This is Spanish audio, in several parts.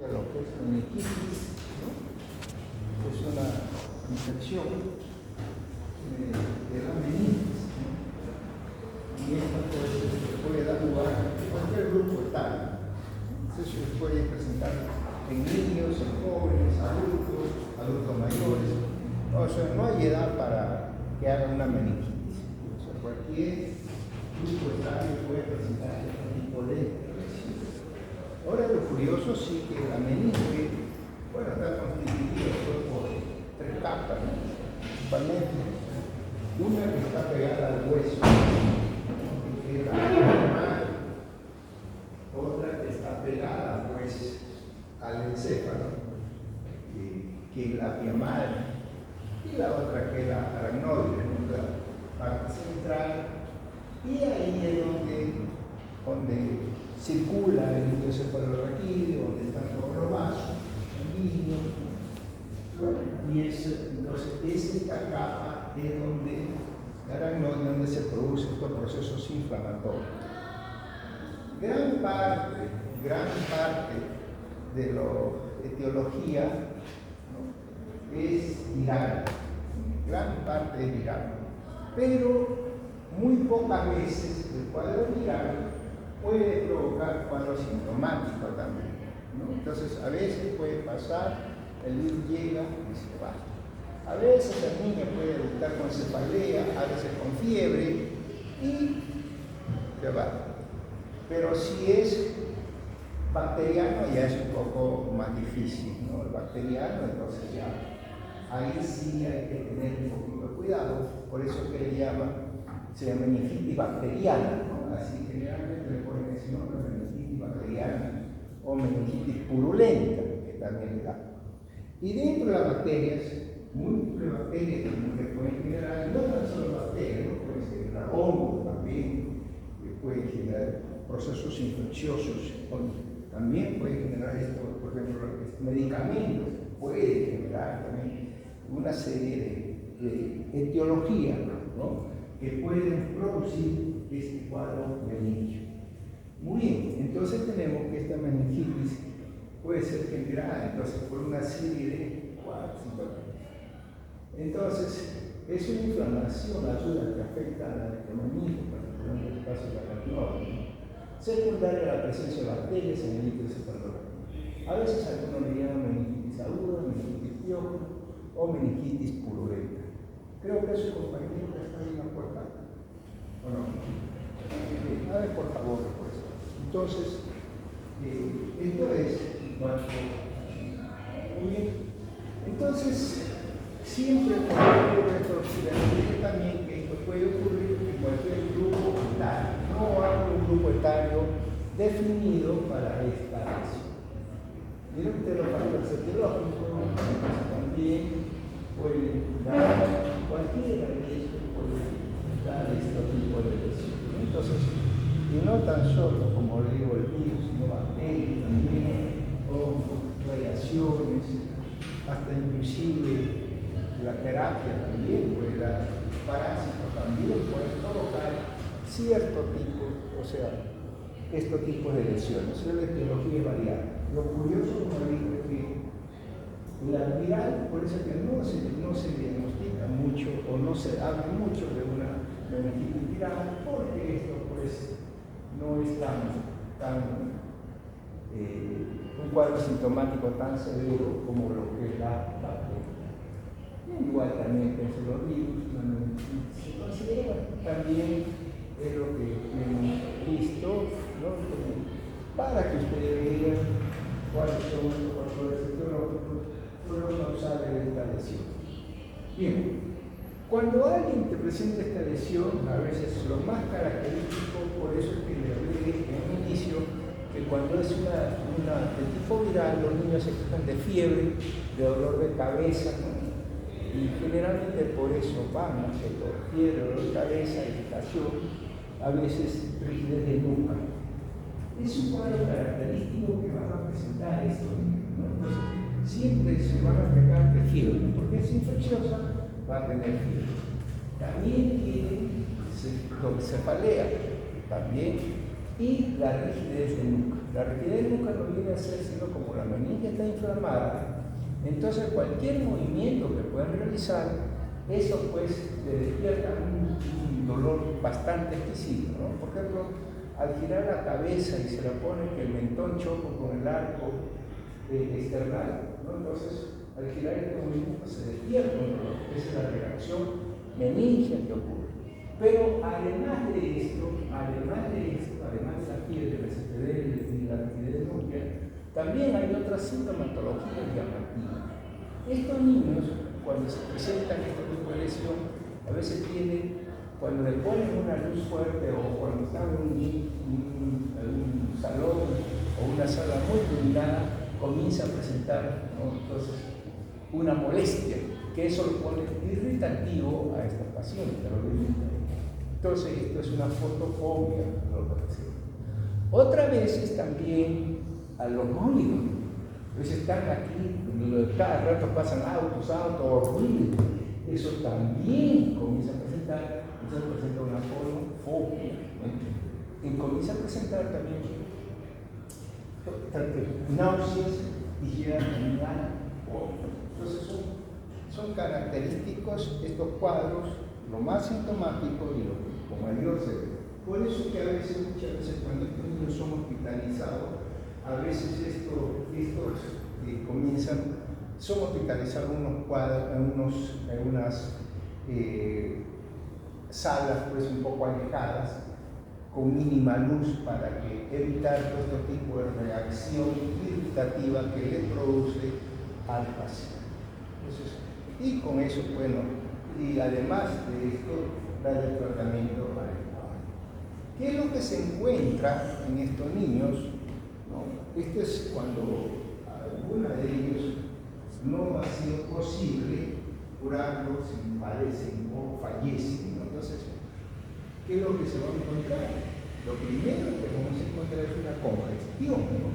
Lo que es meningitis, ¿no? Es una infección de la meninges, ¿no? Y esta puede dar lugar a cualquier grupo etario. Entonces se puede presentar en niños, en jóvenes, adultos mayores. O sea, no hay edad para que haga una meningitis. O sea, cualquier grupo etario puede presentar este tipo de lesión. Ahora lo curioso sí que la meninge, bueno, está constituida por tres capas, ¿no? Principalmente una que está pegada al hueso, que es la piamal, otra que está pegada pues al encéfalo, que es la piamal, y la otra que es la aracnoide, ¿no? La parte central, y ahí es donde circula el encefalorraquídeo, donde están todos los vasos sanguíneos, y entonces es esta capa es donde la aracnoide, donde se producen estos procesos inflamatorios. Gran parte de la etiología, ¿no? Es viral, gran parte es viral, pero muy pocas veces el cuadro viral puede provocar cuadro sintomático también, ¿no? Entonces a veces puede pasar, el virus llega y se va. A veces el niño puede debutar con cefalea, a veces con fiebre y se va. Pero si es bacteriano ya es un poco más difícil, ¿no? El bacteriano, entonces ya ahí sí hay que tener un poquito de cuidado, por eso que se llama meningitis bacteriana, ¿no? Así generalmente le ponen ese nombre, meningitis bacteriana o meningitis purulenta, que también le da. Y dentro de las bacterias, múltiples bacterias que pueden generar, no tan solo bacterias, ¿no? Pueden generar hongos también, que pueden generar procesos infecciosos, también pueden generar esto, por ejemplo, medicamentos, pueden generar también una serie de etiologías, ¿no? Que pueden producir este cuadro meningio. Muy bien, entonces tenemos que esta meningitis puede ser generada entonces por una serie de cuadros. Entonces, es una inflamación aguda que afecta a la economía, particularmente en el caso de la aracnoide, secundaria a la presencia de bacterias en el líquido cefalorraquídeo. A veces algunos le llaman meningitis aguda, meningitis piojo o meningitis purulenta. Creo que su compañero está ahí en la puerta. ¿O no? A ver, por favor, pues. Entonces, esto es muy bien. Entonces, siempre ocurre esto, también que esto puede ocurrir en cualquier grupo etario. No hay un grupo etario definido para esta lesión. Miren ustedes los factores etiológicos, también pueden dar cualquiera de estos, puede dar este tipo de lesión. Entonces, y no tan solo, como le digo, el virus, sino bacterias también, o radiaciones, hasta inclusive la terapia también puede dar, parásitos también pueden provocar cierto tipo, o sea, estos tipos de lesiones. La etiología es variable. Lo curioso, como digo, es que la viral, por eso que no se diagnostica mucho o no se habla mucho de una meningitis viral, porque esto pues no es un cuadro sintomático tan severo como lo que es la bacteria. Igual también con los virus, se considera también es lo que hemos visto, ¿no? Para que ustedes vean cuáles son los factores etiológicos o los causales de esta lesión. Bien, cuando alguien te presenta esta lesión, a veces lo más característico, por eso es que le hablé en un inicio, que cuando es una de tipo viral, los niños se quejan de fiebre, de dolor de cabeza, ¿no? Y generalmente por eso van a hacer fiebre, dolor de cabeza, irritación, a veces rigidez de nuca. Es un cuadro característico que van a presentar esto, ¿no? Entonces, siempre se van a quejar de fiebre, porque es infecciosa, va a tener fiebre. También tiene cefalea, también, y la rigidez de nuca. La rigidez nunca lo viene a hacer, sino como la meninge está inflamada, entonces cualquier movimiento que puedan realizar, eso pues le despierta un dolor bastante exquisito, ¿no? Por ejemplo, al girar la cabeza y se la pone que el mentón choca con el arco external, ¿no? Entonces al girar este movimiento se despierta un dolor, esa es la reacción meningia que ocurre. Pero además de la fiebre, la CPD y la rigidez nuclear, también hay otra sintomatología llamativa. Estos niños, cuando se presentan este tipo de lesión, a veces tienen, cuando le ponen una luz fuerte o cuando están en un salón o una sala muy iluminada, comienza a presentar, ¿no? Entonces, una molestia, que eso lo pone irritativo a estos pacientes, lo irrita. Entonces, esto es una fotofobia, lo que decimos. Otras veces también a los móviles. Entonces están aquí, cada rato pasan autos, ruidos. Eso también comienza a presentar, una fotofobia. Y comienza a presentar también náuseas y llega a terminar. Entonces son característicos estos cuadros, lo más sintomático y lo que con mayor se ve. Por eso que muchas veces cuando estos niños son hospitalizados, a veces estos son hospitalizados en unas salas pues un poco alejadas, con mínima luz para evitar todo este tipo de reacción irritativa que le produce al paciente. Entonces, y con eso, bueno, y además de esto, dar el tratamiento adecuado. ¿Qué es lo que se encuentra en estos niños? ¿No? Esto es cuando alguna de ellos no ha sido posible curarlos si padecen o fallecen, ¿no? Entonces, ¿qué es lo que se va a encontrar? Lo primero que vamos a encontrar es una congestión, ¿no?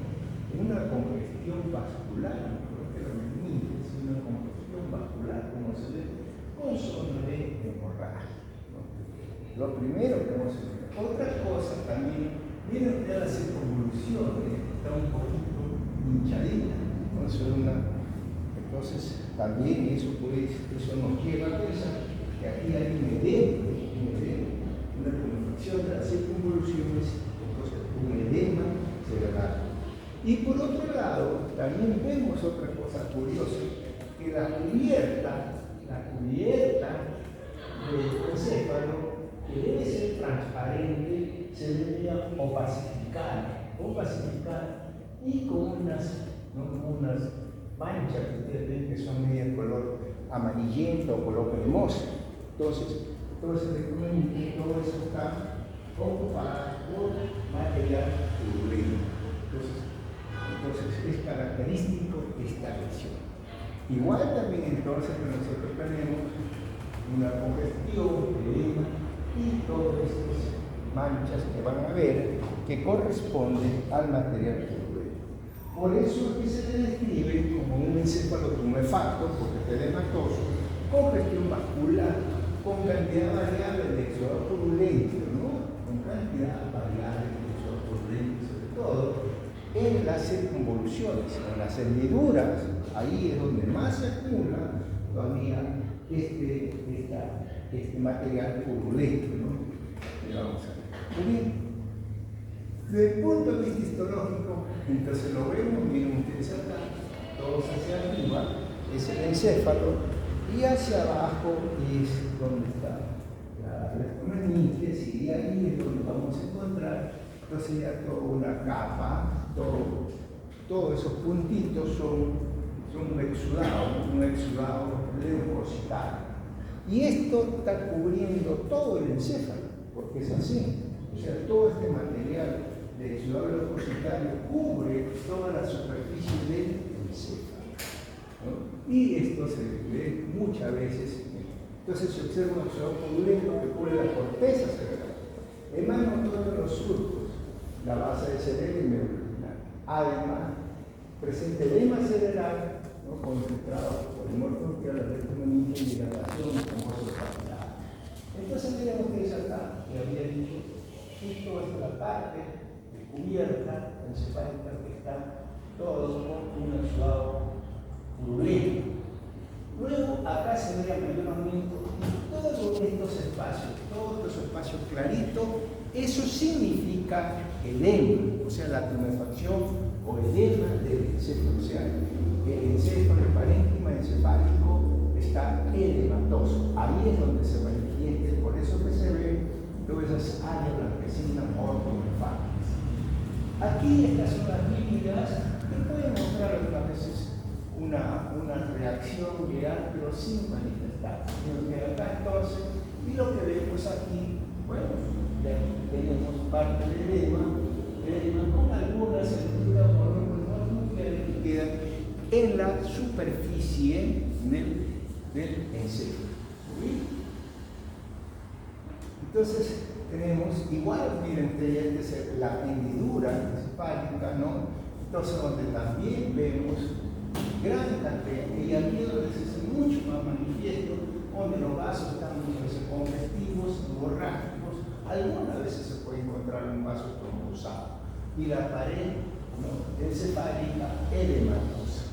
Una congestión vascular, ¿no? Que la meninge es una congestión vascular, como se ve, con zona de hemorragia, ¿no? Lo primero que vamos a encontrar. Otra cosa también, miren ustedes las circunvoluciones, está un poquito hinchadita, ¿no? Entonces, también eso nos lleva a pensar que aquí hay un edema, una confección de las circunvoluciones, entonces un edema cerebral. Y por otro lado, también vemos otra cosa curiosa, que la cubierta del encéfalo, que debe ser transparente, se debe opacificar y con unas manchas que ustedes ven que son medio color amarillento o color cremoso. Entonces recuerden que todo eso está ocupado por material turbulento. Entonces es característico esta lesión. Igual también entonces nosotros tenemos una congestión, edema y todas estas manchas que van a ver que corresponden al material turbulento. Por eso es que se le describe como un encefalotumefacto, porque está edematoso, congestión vascular, con cantidad variable de exudado turbulento, ¿no? Con cantidad variable de exudado turbulento, sobre todo en las circunvoluciones, en las hendiduras, ahí es donde más se acumula todavía este material turbulento, ¿no? Vamos a ver. Muy bien. Desde el punto de vista histológico, entonces lo vemos, miren ustedes acá, todos hacia arriba, es el encéfalo, y hacia abajo es donde está la meninge, y ahí es donde vamos a encontrar, entonces ya toda una capa, todos esos puntitos son un exudado leucocitario. Y esto está cubriendo todo el encéfalo, porque es así. O sea, todo este material de exudado leucocitario cubre toda la superficie del encéfalo, ¿no? Y esto se ve muchas veces. Entonces se observa un exudado purulento que cubre la corteza cerebral. Emana todos los surcos, la base del cerebro y medula. Además, presenta edema cerebral, ¿no? Concentrado por el morfo que a la meninge y dilatación como capilar. Entonces miren ustedes acá, que había dicho, justo hasta la parte cubierta encefálica que está todo con un exudado purulento. Luego acá se ve a mayor aumento y todos estos espacios claritos, eso significa edema, o sea, la tumefacción o edema del encéfalo. O sea, el encéfalo, el parénquima encefálico está edematoso. Ahí es donde se manifiesta, por eso que se ve todas esas áreas blanquecinas ortonefálicas. Aquí estas son las líneas que pueden mostrar algunas veces una reacción real, pero sin manifestar. Sino que acá entonces, y lo que vemos aquí, bueno, ya tenemos parte del edema con algunas estructuras que quedan en la superficie del encéfalo. Entonces tenemos igual, miren, esta es la hendidura encefálica, ¿no? Entonces donde también vemos gran cantidad, y aquí donde se hace mucho más manifiesto, donde los vasos están muchas veces congestivos, borrágicos, algunas veces se puede encontrar un vaso trombosado, y la pared, ¿no?, encefálica edematosa.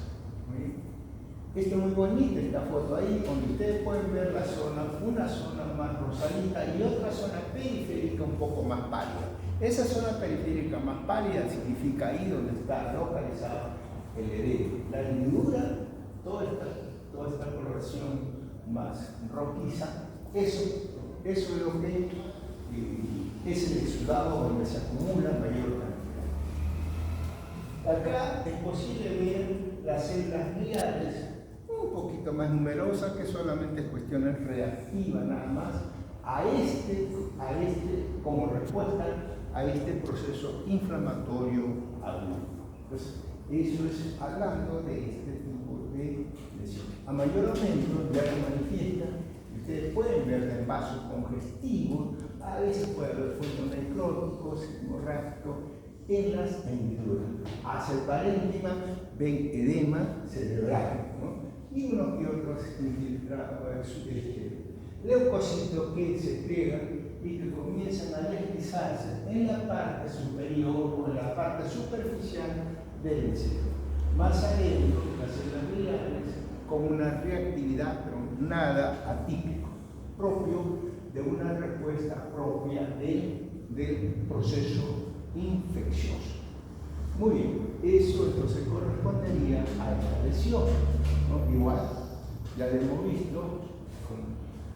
Esto es muy bonita esta foto ahí, donde ustedes pueden ver la zona, una zona más rosadita y otra zona periférica un poco más pálida. Esa zona periférica más pálida significa ahí donde está localizado el edema. La hendidura, toda esta coloración más rojiza, eso es lo que es el exudado donde se acumula mayor cantidad. Acá es posible ver las células gliales un poquito más numerosas, que solamente es cuestión reactiva nada más como respuesta a este proceso inflamatorio agudo. Entonces, eso es hablando de este tipo de lesión. A mayor aumento ya lo manifiesta, ustedes pueden ver en vasos congestivos, a veces puede haber fondos necróticos, hemorrágicos en las hendiduras. Hacia el parénquima ven edema cerebral, ¿no? Y unos y otros leucocitos que se pliegan y que comienzan a deslizarse en la parte superior o en la parte superficial del encéfalo. Más adentro, las células gliales con una reactividad, pero nada atípico, propio de una respuesta propia del proceso infeccioso. Muy bien, eso entonces correspondería a esta lesión, ¿no? Igual, ya lo hemos visto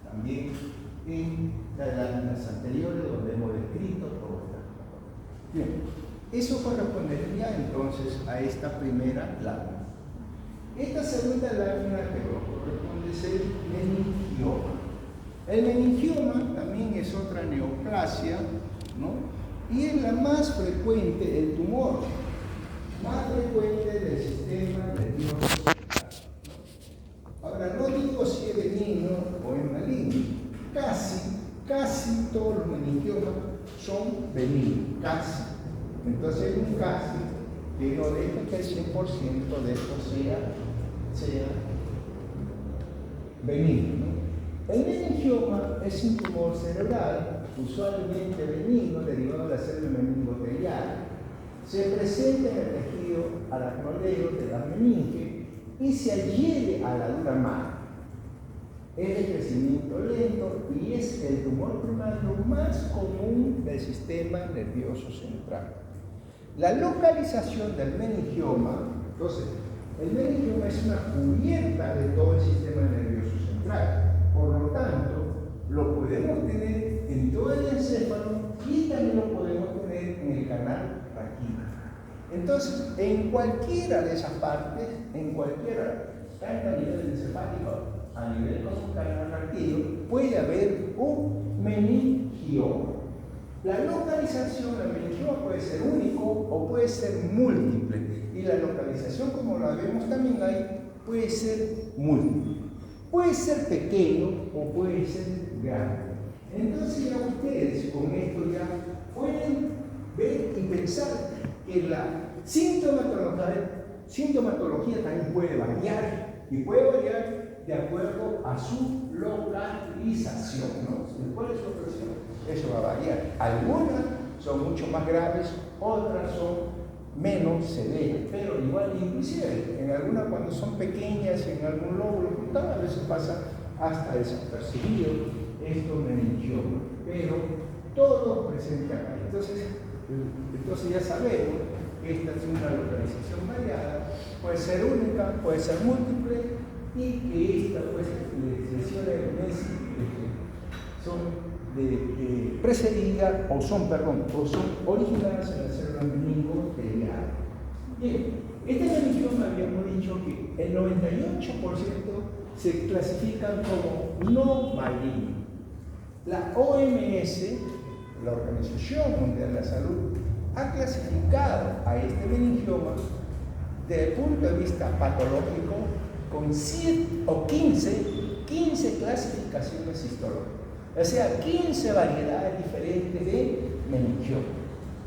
también en las láminas anteriores donde hemos descrito todo esto. Bien, eso correspondería entonces a esta primera lámina. Esta segunda lámina que corresponde es el meningioma. El meningioma también es otra neoplasia, ¿no? Y es la más frecuente, el tumor más frecuente del sistema nervioso central. Ahora, no digo si es benigno o es maligno. Casi todos los meningiomas son benignos, casi. Entonces hay un casi que no deja que el 100% de esto sea benigno, ¿no? El meningioma es un tumor cerebral, usualmente benigno, derivado de la célula meningotelial. Se presenta en el tejido aracnoideo de la meninge y se adhiere a la dura magra. Es de crecimiento lento y es el tumor primario más común del sistema nervioso central. La localización del meningioma, entonces, el meningioma es una cubierta de todo el sistema nervioso central. Por lo tanto, lo podemos tener en todo el encéfalo y también lo podemos tener en el canal raquídeo. Entonces, en cualquiera de esas partes, tanto a nivel encefálico, a nivel como canal raquídeo, puede haber un meningioma. La localización del meningioma puede ser único o puede ser múltiple. Y la localización, como la vemos también ahí, puede ser múltiple. Puede ser pequeño o puede ser grande. Entonces ya ustedes con esto ya pueden ver y pensar que la sintomatología también puede variar y puede variar de acuerdo a su localización, ¿no? ¿Cuál es su expresión? Eso va a variar. Algunas son mucho más graves, otras son menos severas, pero igual, inclusive en algunas cuando son pequeñas y en algún lóbulo frontal, a veces pasa hasta desapercibido estos meningiomas, pero todos presentan ahí. Entonces ya sabemos que esta es una localización variada, puede ser única, puede ser múltiple, y que esta pues lesiones son precedidas o son originadas en la célula meningo-telial. Bien, este meningioma habíamos dicho que el 98% se clasifican como no malignos. La OMS, la Organización Mundial de la Salud, ha clasificado a este meningioma desde el punto de vista patológico con 7 o 15 clasificaciones histológicas. O sea, 15 variedades diferentes de meningioma.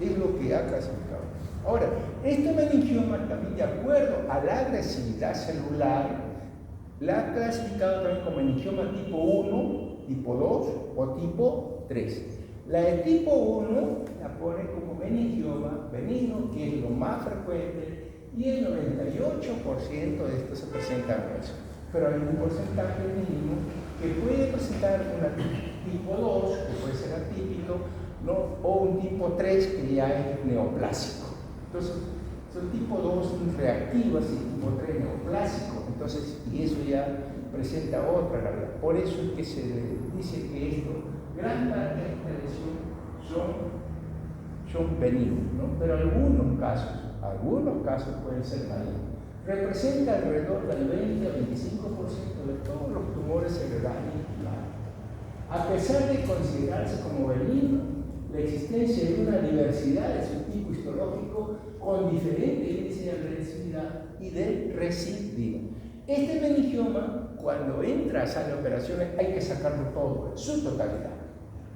Es lo que ha clasificado. Ahora, este meningioma también, de acuerdo a la agresividad celular, la ha clasificado también como meningioma tipo 1, tipo 2 o tipo 3. La de tipo 1 la pone como meningioma benigno, que es lo más frecuente, y el 98% de estos se presentan en eso. Pero hay un porcentaje mínimo que puede presentar una tipo 2, que puede ser atípico, ¿no? O un tipo 3, que ya es neoplásico. Entonces, son tipo 2 reactivas y tipo 3 neoplásico. Entonces, y eso ya presenta otra gravedad. Por eso es que se dice que esto, gran parte de esta lesión son benignos, ¿no? Pero algunos casos pueden ser malignos. Representa alrededor del 20 a 25% de todos los tumores cerebrales. A pesar de considerarse como benigno, la existencia de una diversidad de su tipo histológico con diferente índice de agresividad y de recidiva. Este meningioma, cuando entra a sala de operaciones, hay que sacarlo todo, en su totalidad.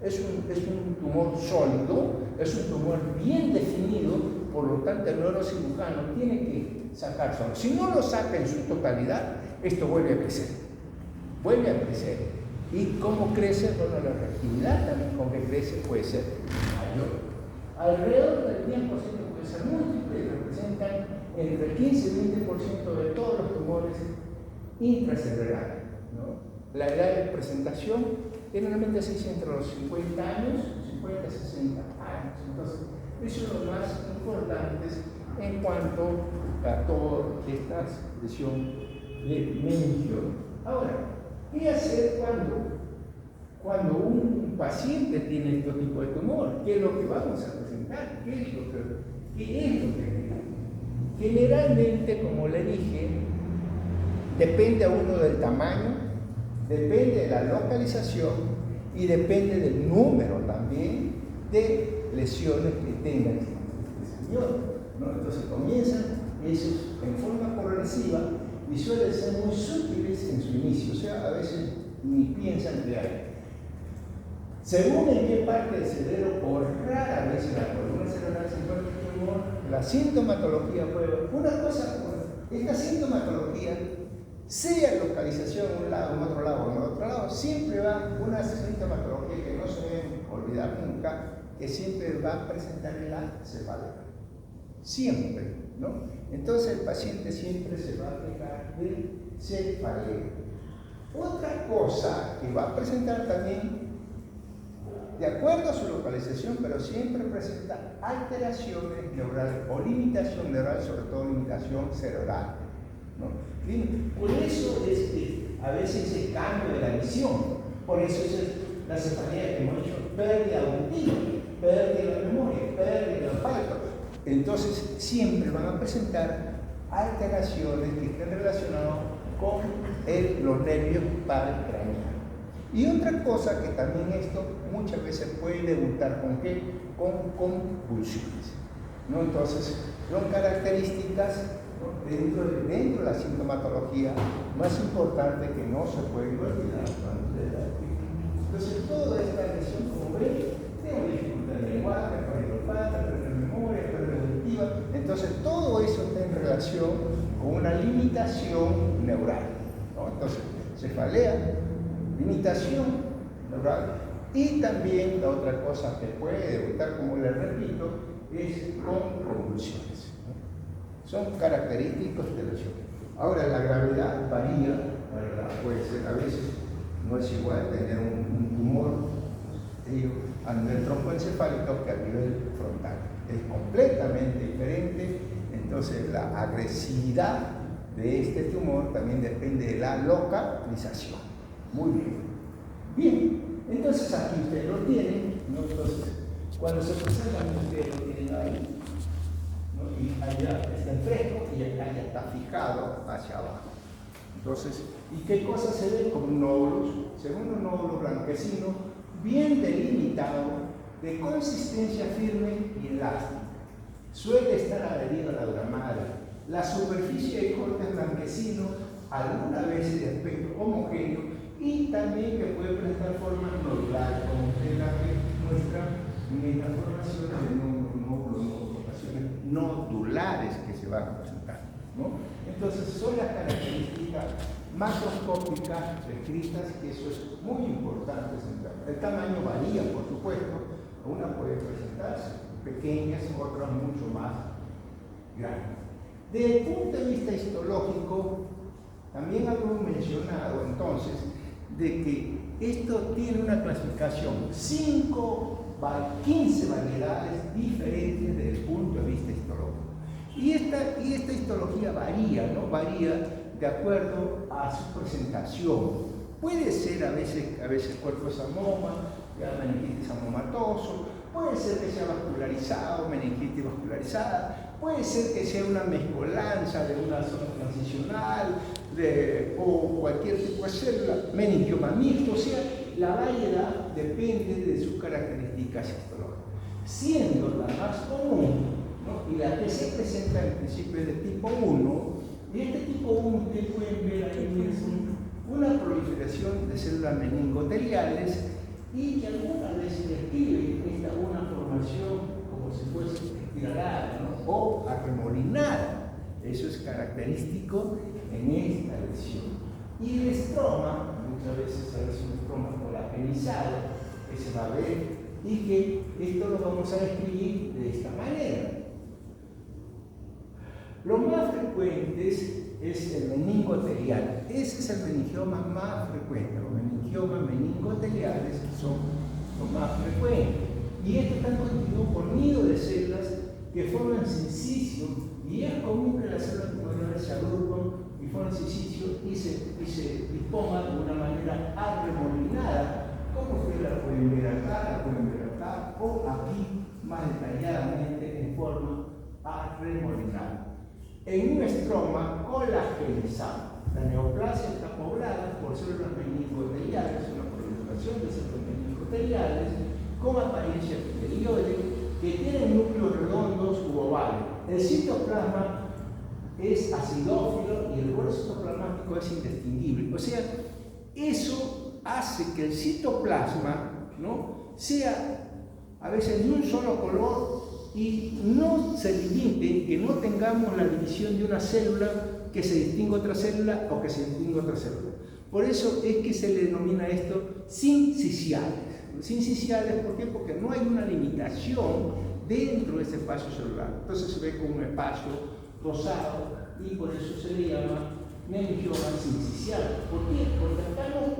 Es un tumor sólido, es un tumor bien definido, por lo tanto el neurocirujano tiene que sacar solo. Si no lo saca en su totalidad, esto vuelve a crecer. ¿Y cómo crece? Bueno, la reactividad también con que crece puede ser mayor. Alrededor del 10% puede ser múltiple y representan entre 15 y 20% de todos los tumores intracerebrales, ¿no? La edad de presentación generalmente se dice entre los 50 años, 50 a 60 años. Entonces, eso es lo más importante en cuanto a toda esta lesión de meningioma. Ahora, ¿qué hacer cuando un paciente tiene este tipo de tumor? ¿Qué es lo que vamos a presentar? ¿Qué es lo que generalmente, como le dije, depende a uno del tamaño, depende de la localización y depende del número también de lesiones que tenga este señor, ¿no? Entonces comienzan esos en forma progresiva y suelen ser muy sutiles en su inicio, o sea, a veces ni piensan que hay. Según en qué parte del cerebro o rara vez en la columna cerebral se encuentra el tumor, la sintomatología puede... Una cosa, esta sintomatología, sea localización en un lado, en otro lado, en otro lado, siempre va una sintomatología que no se debe olvidar nunca, que siempre va a presentar la cefalea. Siempre, ¿no? Entonces el paciente siempre se va a quejar de cefalea. Otra cosa que va a presentar también, de acuerdo a su localización, pero siempre presenta alteraciones neurales o limitación neural, sobre todo limitación cerebral, ¿no? Bien, por eso es que a veces se cambio de la visión, por eso es la cefalea que hemos dicho, pérdida auditiva, pérdida de la memoria, pérdida del olfato. Entonces siempre van a presentar alteraciones que estén relacionadas con los nervios paracraneales. Y otra cosa que también esto muchas veces puede debutar con ¿qué? Con convulsiones, ¿no? Entonces son características, ¿no? dentro de la sintomatología más importante que no se puede olvidar. Entonces toda esta lesión, como ven, tiene dificultad de lenguaje, pérdida de olfato, pérdida de memoria, pérdida auditiva. Entonces todo eso está en relación con una limitación neural, ¿no? Entonces cefalea, limitación neural, y también la otra cosa que puede debutar, como les repito, es con convulsiones, ¿no? Son característicos de la lesión. Ahora, la gravedad varía, ¿verdad? Puede ser, a veces no es igual tener un tumor a nivel troncoencefálico que a nivel frontal. Es completamente diferente, entonces la agresividad de este tumor también depende de la localización. Muy bien. Bien, entonces aquí ustedes lo tienen, ¿no? Entonces, cuando se presentan, ustedes lo tienen ahí, ¿no? Y allá está en fresco y acá ya está fijado hacia abajo. Entonces, ¿y qué cosa se ve? Como un nódulo, según un nódulo blanquecino, bien delimitado, de consistencia firme y elástica. Suele estar adherido a la dura madre. La superficie de corte blanquecino, algunas veces de aspecto homogéneo, y también que puede presentar formas nodulares, como usted la que muestra en estas formaciones de formaciones nodulares que se van a presentar, ¿no? Entonces, son las características macroscópicas descritas, que eso es muy importante. El tamaño varía, por supuesto. Una puede presentarse pequeñas, otras mucho más grandes. Desde el punto de vista histológico, también habíamos mencionado entonces de que esto tiene una clasificación, 15 variedades diferentes desde el punto de vista histológico. Y esta histología varía, ¿no? Varía de acuerdo a su presentación. Puede ser a veces cuerpo samoma, meningitis samomatoso, puede ser que sea vascularizado, meningitis vascularizada, puede ser que sea una mezcolanza de una zona transicional o cualquier tipo de célula, meningioma mixto, o sea, la variedad depende de sus características histológicas. Siendo la más común, ¿no? Y la que se presenta en principio es de tipo 1, y este tipo 1 ustedes pueden ver ahí es una proliferación de células meningoteliales y que algunas veces describe una formación como si fuese espiralada, ¿no? O arremolinada. Eso es característico en esta lesión. Y el estroma, muchas veces es un estroma colagenizado, que se va a ver, y que esto lo vamos a describir de esta manera. Lo más frecuente es el meningotelial. Ese es el meningioma más frecuente. Los meningiomas meningoteliales son los más frecuentes. Y estos están constituidos por nidos de células que forman sincicio, y es común que las células tumorales se agrupan y forman sincicio y se dispongan de una manera arremolinada, como ustedes la pueden ver acá, o aquí más detalladamente en forma arremolinada. En un estroma colagenizado, la neoplasia está poblada por células meningoteliales, una proliferación de células meningoteliales con apariencia epitelioide que tienen núcleos redondos u ovales. El citoplasma es acidófilo y el borde citoplasmático es indistinguible. O sea, eso hace que el citoplasma, ¿no?, sea a veces de un solo color y no se limite, que no tengamos la división de una célula que se distingue otra célula o que se distingue otra célula. Por eso es que se le denomina esto sinciciales. Sinciciales, ¿por qué? Porque no hay una limitación dentro de ese espacio celular. Entonces se ve como un espacio rosado y por eso se le llama meningioma sincicial. ¿Por qué? Porque acá no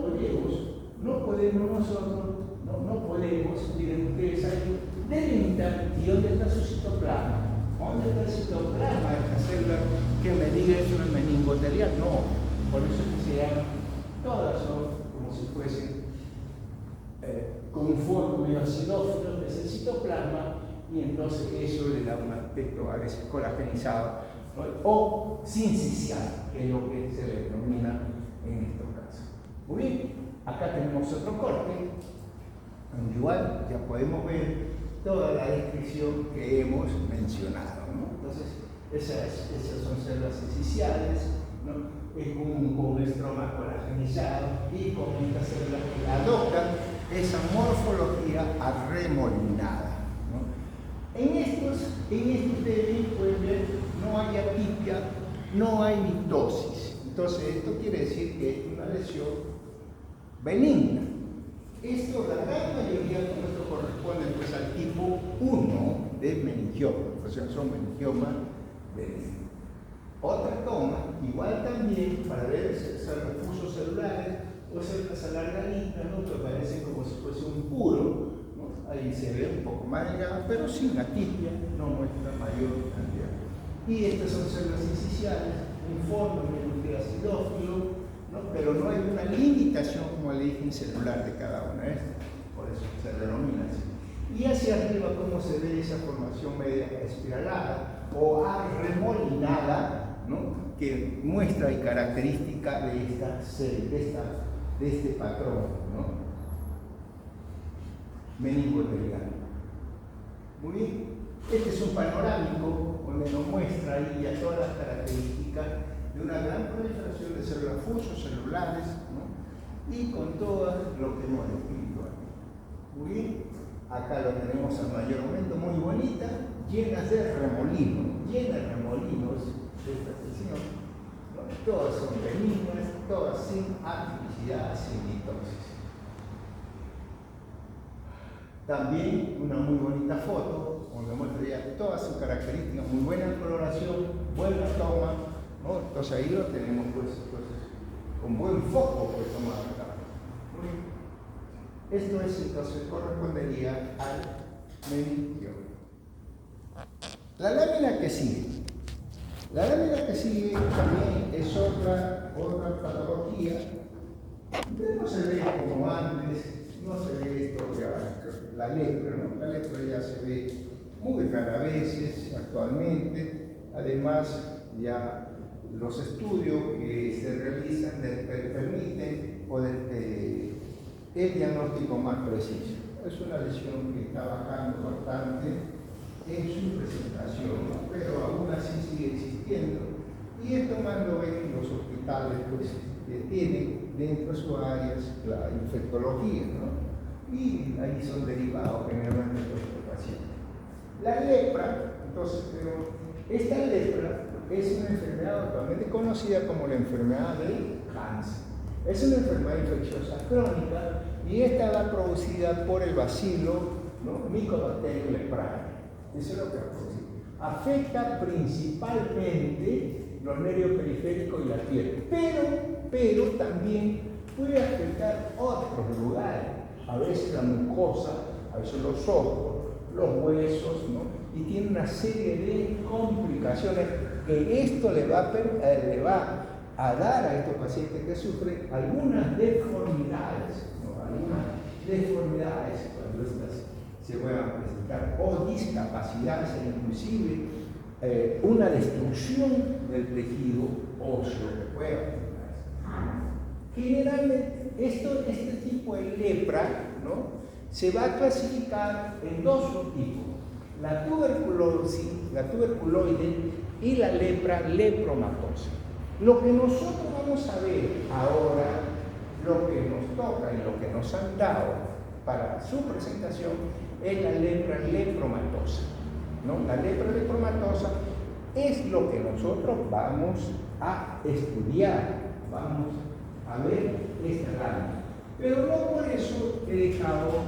podemos nosotros, no podemos, miren ustedes ahí, delimitar y dónde está su citoplasma. ¿Dónde está el citoplasma de esta célula que me diga es una meningotelial? No, por eso es que se llaman, todas son como si fuesen con un fondo medio acidófilo, es el citoplasma, y entonces eso le da un aspecto a veces colagenizado, ¿no?, o sincicial, que es lo que se le denomina en estos casos. Muy bien, acá tenemos otro corte, donde igual ya podemos ver toda la descripción que hemos mencionado, ¿no? Entonces, esas son células sinciciales, ¿no?, con un estroma colagenizado y con estas células que adoptan esa morfología arremolinada, ¿no? En estos ustedes pueden ver, no hay atipia, no hay mitosis. Entonces, esto quiere decir que es una lesión benigna. Esto, la gran mayoría, con esto corresponde pues al tipo 1, de meningioma, son meningioma benigno. Otra toma, igual también, para ver refugios celulares o células alarganitas, ¿no? Que parecen como si fuese un puro, ¿no? Ahí se ve un poco más delgado, pero sin atipia, no muestra mayor cantidad. Y estas son células incisionales, un fondo nucleoacidófilo, ¿no? Pero no hay una limitación, como le dije, celular de cada una de estas, por eso se denomina así. Y hacia arriba, cómo se ve esa formación media espiralada o arremolinada, ¿no? Que muestra y característica de esta serie, de este patrón, ¿no? Meningoepelial. Muy bien. Este es un panorámico donde nos muestra ahí ya todas las características de una gran proliferación de células fusocelulares, ¿no? Y con todo lo que hemos descrito aquí. Muy bien. Acá lo tenemos a mayor aumento, muy bonita, llenas de remolinos, de estas sesiones, ¿no? Todas son benignas, todas sin atipicidad, sin mitosis. También una muy bonita foto, donde muestra ya todas sus características, muy buena coloración, buena toma, ¿no? Entonces ahí lo tenemos pues con buen foco pues tomado acá. Esto es entonces correspondería al meningioma. La lámina que sigue también es otra patología. No se ve como antes, no se ve esto ya, la lepra, ¿no? La lepra ya se ve muy rara veces actualmente. Además, ya los estudios que se realizan permiten poder el diagnóstico más preciso. Es una lesión que está bajando bastante en su presentación, ¿no? Pero aún así sigue existiendo. Y esto más lo ven los hospitales, pues, que tienen dentro de sus áreas la infectología, ¿no? Y ahí son derivados generalmente de los pacientes. La lepra, entonces, esta lepra es una enfermedad actualmente conocida como la enfermedad del cáncer. Es una enfermedad infecciosa crónica y esta va producida por el bacilo, ¿no? Mycobacterium leprae. Eso es lo que va a producir. Afecta principalmente los nervios periféricos y la piel, pero también puede afectar otros lugares, a veces la mucosa, a veces los ojos, los huesos, ¿no? Y tiene una serie de complicaciones que esto le va a dar a estos pacientes que sufren algunas deformidades, ¿no? Cuando estas se puedan presentar, o discapacidades, e inclusive una destrucción del tejido óseo que pueda presentarse. Generalmente, este tipo de lepra, ¿no? Se va a clasificar en dos subtipos: la tuberculoide y la lepra lepromatosa. Lo que nosotros vamos a ver ahora, lo que nos toca y lo que nos han dado para su presentación es la lepra lepromatosa, ¿no? La lepra lepromatosa es lo que nosotros vamos a estudiar, vamos a ver esta lámina. Pero no por eso he dejado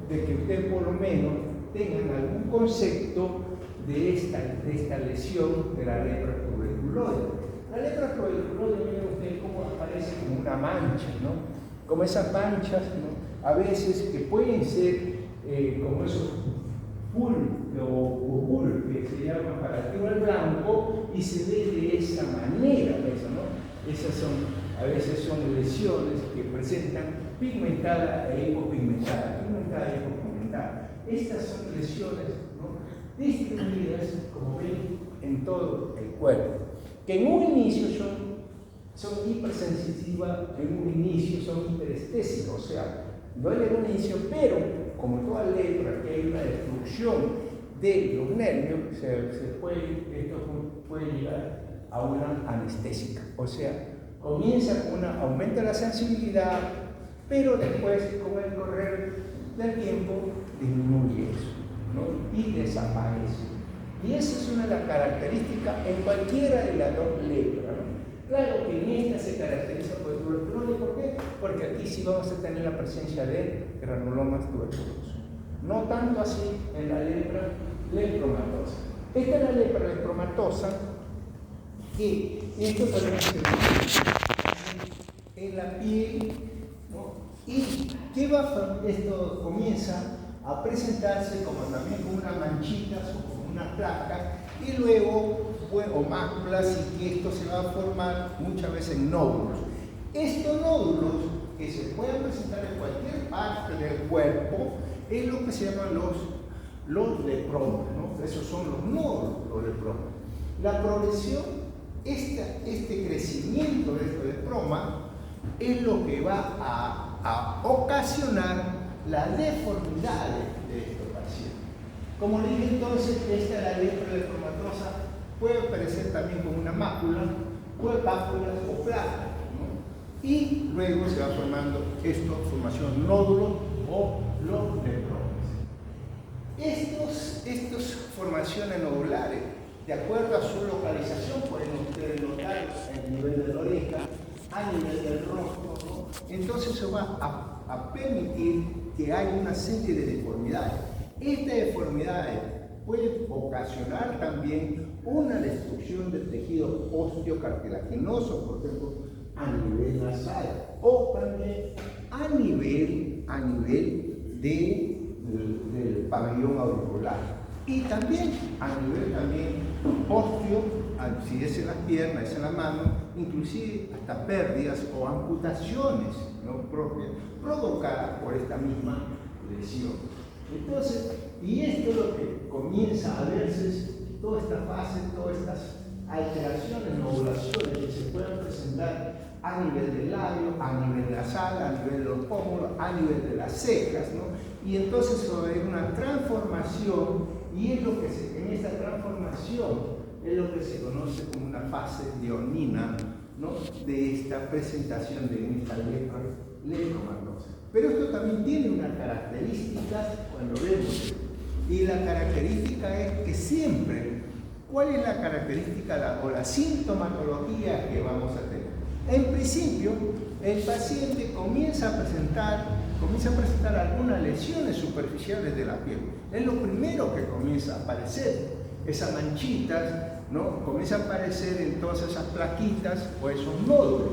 de que usted por lo menos tengan algún concepto de esta lesión de la lepra tuberculoide. La lepra tuberculoide, miren ustedes cómo aparece como una mancha, ¿no? Como esas manchas, ¿no? A veces que pueden ser como esos pulpos que se llaman para el blanco, y se ve de esa manera, eso, ¿no? Esas a veces son lesiones que presentan pigmentada e hipopigmentada, Estas son lesiones, ¿no? Distribuidas, como ven, en todo el cuerpo, que en un inicio son hipersensitivas, en un inicio son hiperestésicas, o sea, duele en un inicio, pero como toda lepra, que hay una destrucción de los nervios, esto puede llegar a una anestésica, o sea, comienza con aumenta la sensibilidad, pero después, con el correr del tiempo, disminuye eso, ¿no? Y desaparece. Y esa es una de las características en cualquiera de las dos lepras, ¿no? Claro que en esta se caracteriza por el tuberculosis. ¿Por qué? Porque aquí sí vamos a tener la presencia de granulomas tuberculosos. No tanto así en la lepra leptomatosa. Esta es la lepra leptomatosa, que esto también se ve en la piel, ¿no? Y esto comienza a presentarse como también con unas manchitas o con una placa, y luego, o máculas, y que esto se va a formar muchas veces en nódulos. Estos nódulos, que se pueden presentar en cualquier parte del cuerpo, es lo que se llaman los lepromas, ¿no? Esos son los nódulos, los lepromas. La progresión, este crecimiento de estos lepromas, es lo que va a ocasionar la deformidad de estos pacientes. Como le dije entonces, esta es la lepra leptomatosa, puede aparecer también como una mácula, máculas o placas, ¿no? Y luego se va formando esto, formación nódulos o los lepromas. Estas formaciones nodulares, de acuerdo a su localización, pueden ustedes notar a nivel de la oreja, a nivel del rostro, ¿no? Entonces se va a permitir que haya una serie de deformidades. Estas deformidades pueden ocasionar también una destrucción del tejido osteocartilaginoso, por ejemplo, a nivel nasal, o también a nivel del pabellón auricular. Y también a nivel osteo, si es en las piernas, es en la mano, inclusive hasta pérdidas o amputaciones, ¿no?, propias, provocadas por esta misma lesión. Entonces, y esto es lo que comienza a verse, toda esta fase, todas estas alteraciones, nodulaciones que se pueden presentar a nivel del labio, a nivel nasal, a nivel de los pómulos, a nivel de las cejas, ¿no? Y entonces va a haber una transformación, y es lo que en esta transformación es lo que se conoce como una fase leonina, ¿no?, de esta presentación de esta lepra leptomatosa. Pero esto también tiene unas características cuando vemos, y la característica es que siempre, ¿cuál es la característica o la sintomatología que vamos a tener? En principio, el paciente comienza a presentar algunas lesiones superficiales de la piel. Es lo primero que comienza a aparecer, esas manchitas, ¿no? Comienza a aparecer entonces esas plaquitas o esos nódulos.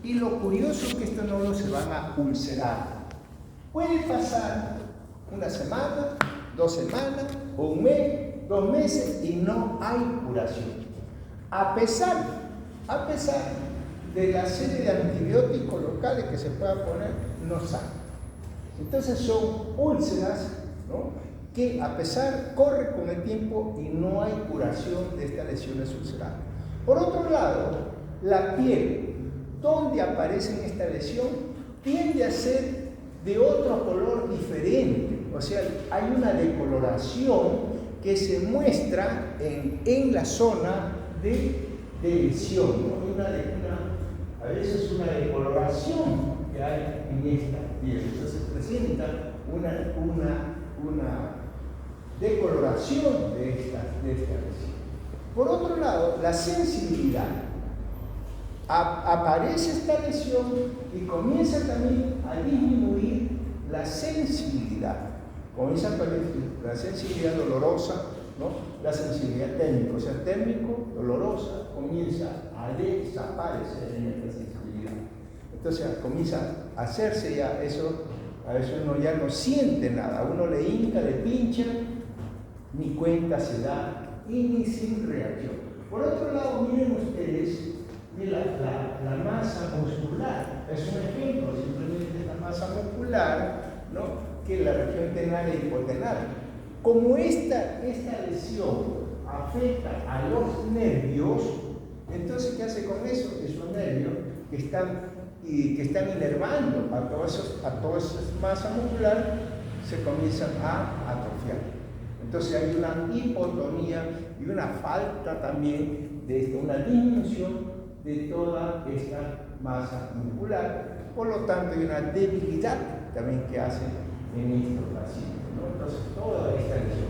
Y lo curioso es que estos nódulos se van a ulcerar. Puede pasar una semana, 2 semanas, o un mes, 2 meses, y no hay curación. A pesar de la serie de antibióticos locales que se puedan poner, no sanan. Entonces son úlceras, ¿no?, que a pesar corre con el tiempo y no hay curación de estas lesiones ulceradas. Por otro lado, la piel donde aparece esta lesión tiende a ser de otro color diferente, o sea, hay una decoloración que se muestra en la zona de lesión, ¿no? A veces una decoloración que hay en esta piel, entonces presenta una decoloración de esta lesión. Por otro lado, la sensibilidad. Aparece esta lesión y comienza también a disminuir la sensibilidad. Comienza a aparecer la sensibilidad dolorosa, ¿no?, la sensibilidad térmica, o sea, térmico, dolorosa, comienza a desaparecer en esta sensibilidad. Entonces comienza a hacerse ya eso, a veces uno ya no siente nada, uno le hinca, le pincha, ni cuenta se da y ni sin reacción. Por otro lado, miren ustedes la masa muscular, es un ejemplo simplemente de la masa muscular, ¿no?, que la región tenaria y hipotenaria. Como esta lesión afecta a los nervios, entonces ¿qué hace con eso? Esos nervios que están inervando a toda esa masa muscular se comienzan a atrofiar. Entonces hay una hipotonía y una falta también de esto, una disminución de toda esta masa muscular. Por lo tanto hay una debilidad también que hace en estos pacientes, ¿no? Entonces toda esta lesión.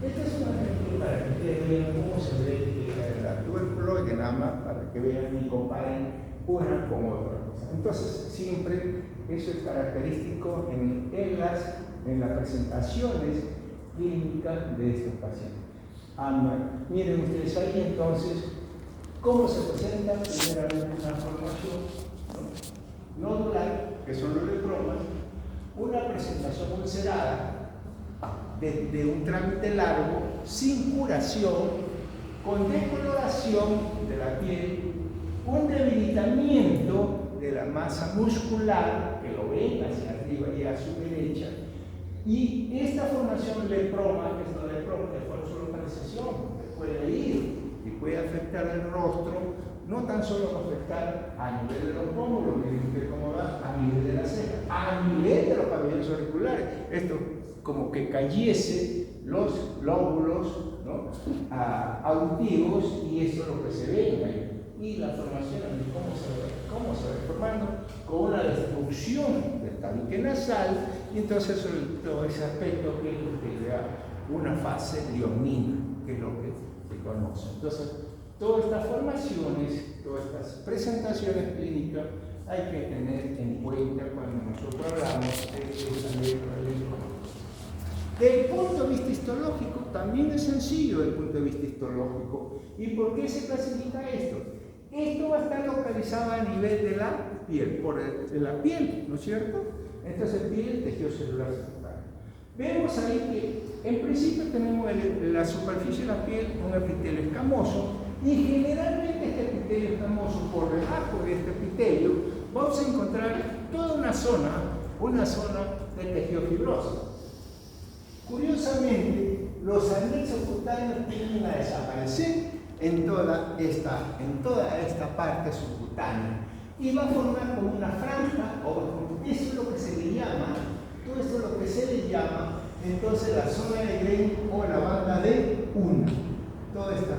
Este es un ejemplo para que ustedes vean cómo se ve la tuberculosis, nada más para que vean y comparen una con otra cosa. Entonces siempre eso es característico en las presentaciones clínica de estos pacientes. Miren ustedes ahí entonces cómo se presenta primeramente una formación nodular, que son los lepromas, una presentación ulcerada de un trámite largo, sin curación, con decoloración de la piel, un debilitamiento de la masa muscular, que lo ven hacia arriba y a su derecha, y esta formación leproma, que es la leproma, que fue su localización, que puede ir y puede afectar el rostro, no tan solo afectar a nivel de los pómulos, miren usted cómo va, a nivel de la ceja, a nivel de los pabellones auriculares. Esto como que cayese los lóbulos, ¿no?, auditivos, y eso es lo que se ve ahí. Y la formación, cómo se va formando, con una destrucción del tabique nasal, y entonces todo ese aspecto que es lo que le da una fase leonina, que es lo que se conoce. Entonces, todas estas formaciones, todas estas presentaciones clínicas hay que tener en cuenta cuando nosotros hablamos de esa letra. Desde el punto de vista histológico, también es sencillo desde el punto de vista histológico. ¿Y por qué se clasifica esto? Esto va a estar localizado a nivel de la piel, de la piel, ¿no es cierto? Entonces, piel, tejido celular secundario. Vemos ahí que en principio tenemos en la superficie de la piel un epitelio escamoso, y generalmente este epitelio escamoso, por debajo de este epitelio, vamos a encontrar toda una zona de tejido fibroso. Curiosamente, los anexos cutáneos tienden a desaparecer en toda esta parte subcutánea, y va a formar como una franja, o eso es lo que se le llama, todo esto es lo que se le llama entonces la zona de Gren o la banda de Una. Toda esta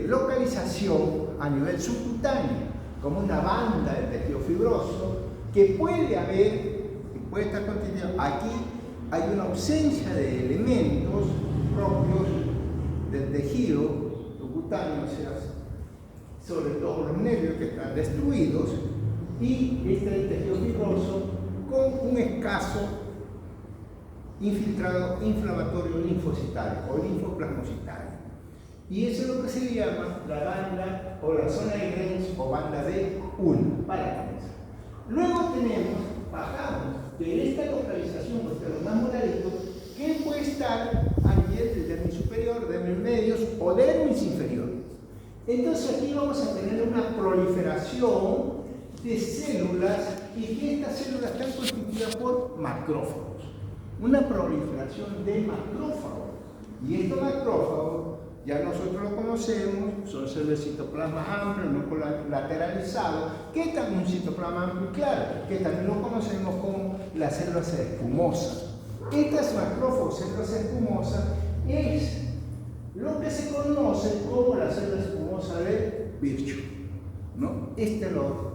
localización a nivel subcutáneo, como una banda de tejido fibroso, que puede estar constituido. Aquí hay una ausencia de elementos propios del tejido subcutáneo, o sea, sobre todo los nervios que están destruidos, y este tejido fibroso con un escaso infiltrado inflamatorio linfocitario o linfoplasmocitario. Y eso es lo que se le llama la banda o la zona de Gren o banda de Una, para comenzar. Luego bajamos de esta localización, de los más moraditos, que puede estar a nivel del dermis superior, dermis medios o dermis inferior. Entonces aquí vamos a tener una proliferación de células, y que estas células están constituidas por macrófagos. Una proliferación de macrófagos. Y estos macrófagos, ya nosotros lo conocemos, son células de citoplasma amplio, núcleo lateralizado, que es también un citoplasma amplio y claro, que también lo conocemos como las células espumosas. Estas macrófagos, células espumosas, es lo que se conoce como la célula espumosa de Virchow, ¿no? Esto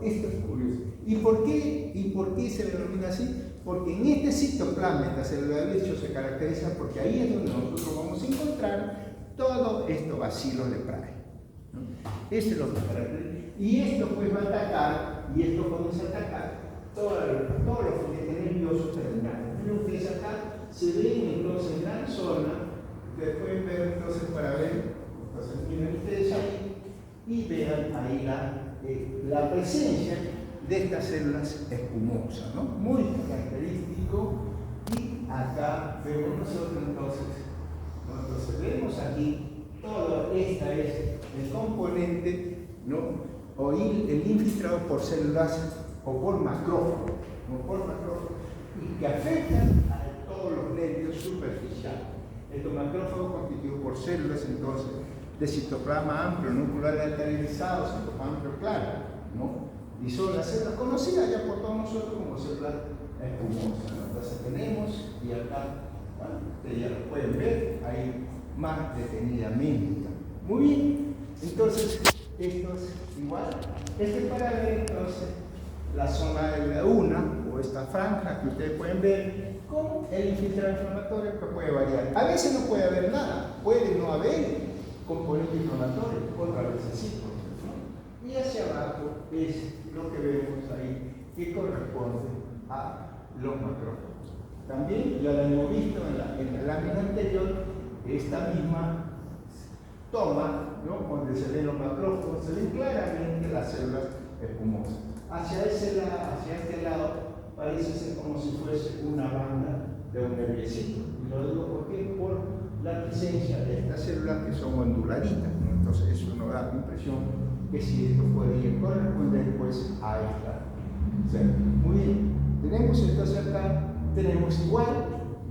es curioso. ¿Y por qué se denomina así? Porque en este citoplasma, esta célula de Virchow se caracteriza porque ahí es donde nosotros vamos a encontrar todo esto bacilos leprae, ¿no? Este es lo que caracteriza. Y esto pues va a atacar, y esto comienza a atacar todos los filetes nerviosos terminales. Miren ustedes acá, se ven entonces la zona, que pueden ver entonces para ver, entonces miren ustedes ahí, y vean ahí la presencia de estas células espumosas, ¿no? Muy característico. Y acá vemos nosotros entonces vemos aquí todo esta es el componente, ¿no?, o el infiltrado por células o por macrófagos, y que afectan a todos los nervios superficiales. Estos macrófagos constituidos por células entonces de citoplasma amplio, núcleo lateralizado, citoplasma amplio claro, ¿no? Y son las células conocidas ya por todos nosotros como células espumosas, ¿no? Entonces tenemos, y acá, bueno, ustedes ya lo pueden ver ahí más detenidamente. Muy bien, entonces esto es igual. Este es para ver entonces la zona de la Una, o esta franja que ustedes pueden ver, con el infiltrado inflamatorio que puede variar. A veces no puede haber nada, puede no haber componente inflamatorio, otra vez así, ¿no? Y hacia abajo es lo que vemos ahí, que corresponde a los macrófagos. También ya lo hemos visto en la lámina anterior, esta misma toma, ¿no? Donde se ven los macrófagos, se ven claramente las células espumosas. Hacia este lado parece ser como si fuese una banda de un nerviecito. Y lo digo porque por la presencia de estas células que son onduladitas, ¿no? Entonces eso nos da la impresión que si esto podría corresponder pues a esta célula. Muy bien, tenemos entonces acá, tenemos igual,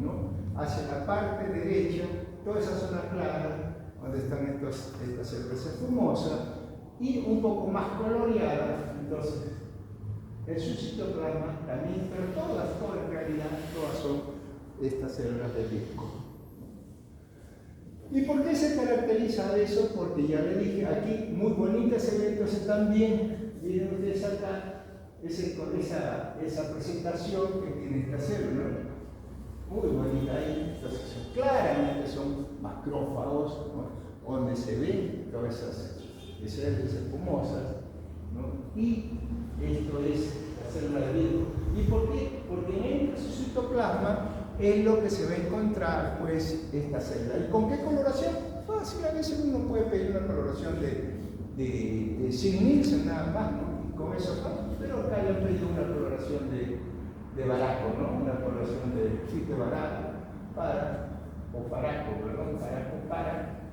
¿no? Hacia la parte derecha, toda esa zona clara donde están estas células espumosas y un poco más coloreadas, entonces el citoplasma también, pero todas en realidad, todas son estas células de disco. ¿Y por qué se caracteriza eso? Porque ya le dije aquí, muy bonita se ve, entonces también, miren ustedes acá, esa presentación que tiene esta célula, muy bonita ahí, entonces claramente son macrófagos, ¿no? Donde se ven todas esas células espumosas, ¿no? Y esto es la célula de vidrio. ¿Y por qué? Porque en el citoplasma es lo que se va a encontrar, pues, esta célula. ¿Y con qué coloración? Fácil, a veces uno puede pedir una coloración de Sin Nielsen nada más, ¿no? Y con eso, pero acá yo he pedido una coloración de baraco, ¿no? Una coloración de baraco para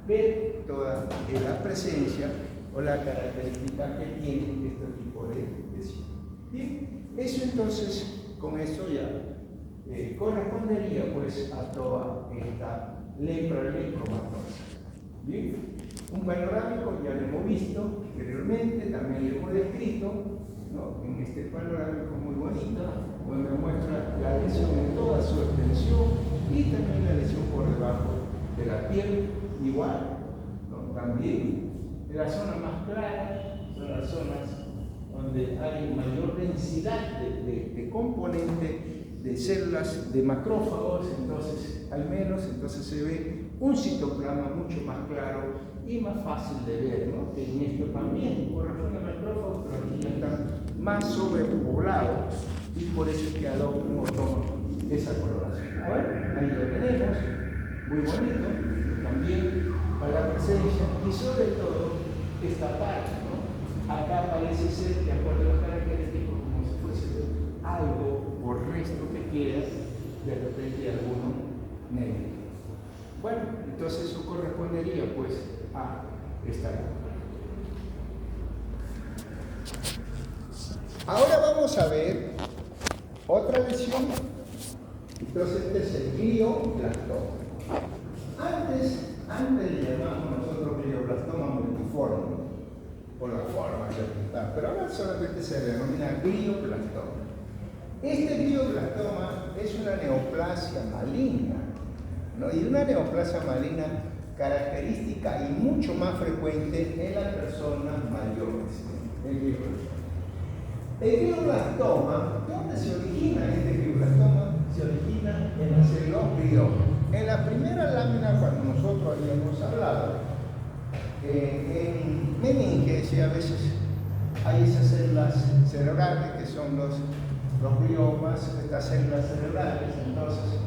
ver toda la presencia o la característica que tiene este tipo de célula. Bien, eso entonces, con eso ya correspondería pues a toda esta lepra-leptomatosis. Bien, un panorámico ya lo hemos visto anteriormente, también lo hemos descrito, ¿no? En este panorámico muy bonito, donde muestra la lesión en toda su extensión y también la lesión por debajo de la piel, igual, ¿no? También en la zona más clara son las zonas donde hay mayor densidad de componente de células de macrófagos, entonces al menos entonces se ve un citoplasma mucho más claro y más fácil de ver, ¿no? Que en esto también corresponde a macrófagos, pero aquí ya están más sobrepoblados y por eso es que adoptan o toman esa coloración. Bueno, ahí lo tenemos, muy bonito, también para la presencia y sobre todo esta parte, ¿no? Acá parece ser, de acuerdo a las características, como si fuese algo o resto que queda de repente alguno negro. Bueno, entonces eso correspondería pues a esta línea. Ahora vamos a ver otra lesión. Entonces este es el glioblastoma. Antes le llamamos nosotros glioblastoma multiforme, por la forma que está, pero ahora solamente se denomina glioblastoma. Este glioblastoma es una neoplasia maligna, ¿no? Y una neoplasia maligna característica y mucho más frecuente en las personas mayores. El glioblastoma, ¿dónde se origina este glioblastoma? Se origina en la célula glioma. En la primera lámina, cuando nosotros habíamos hablado, en meninges, y a veces hay esas células cerebrales que son los gliomas, estas células cerebrales. Entonces,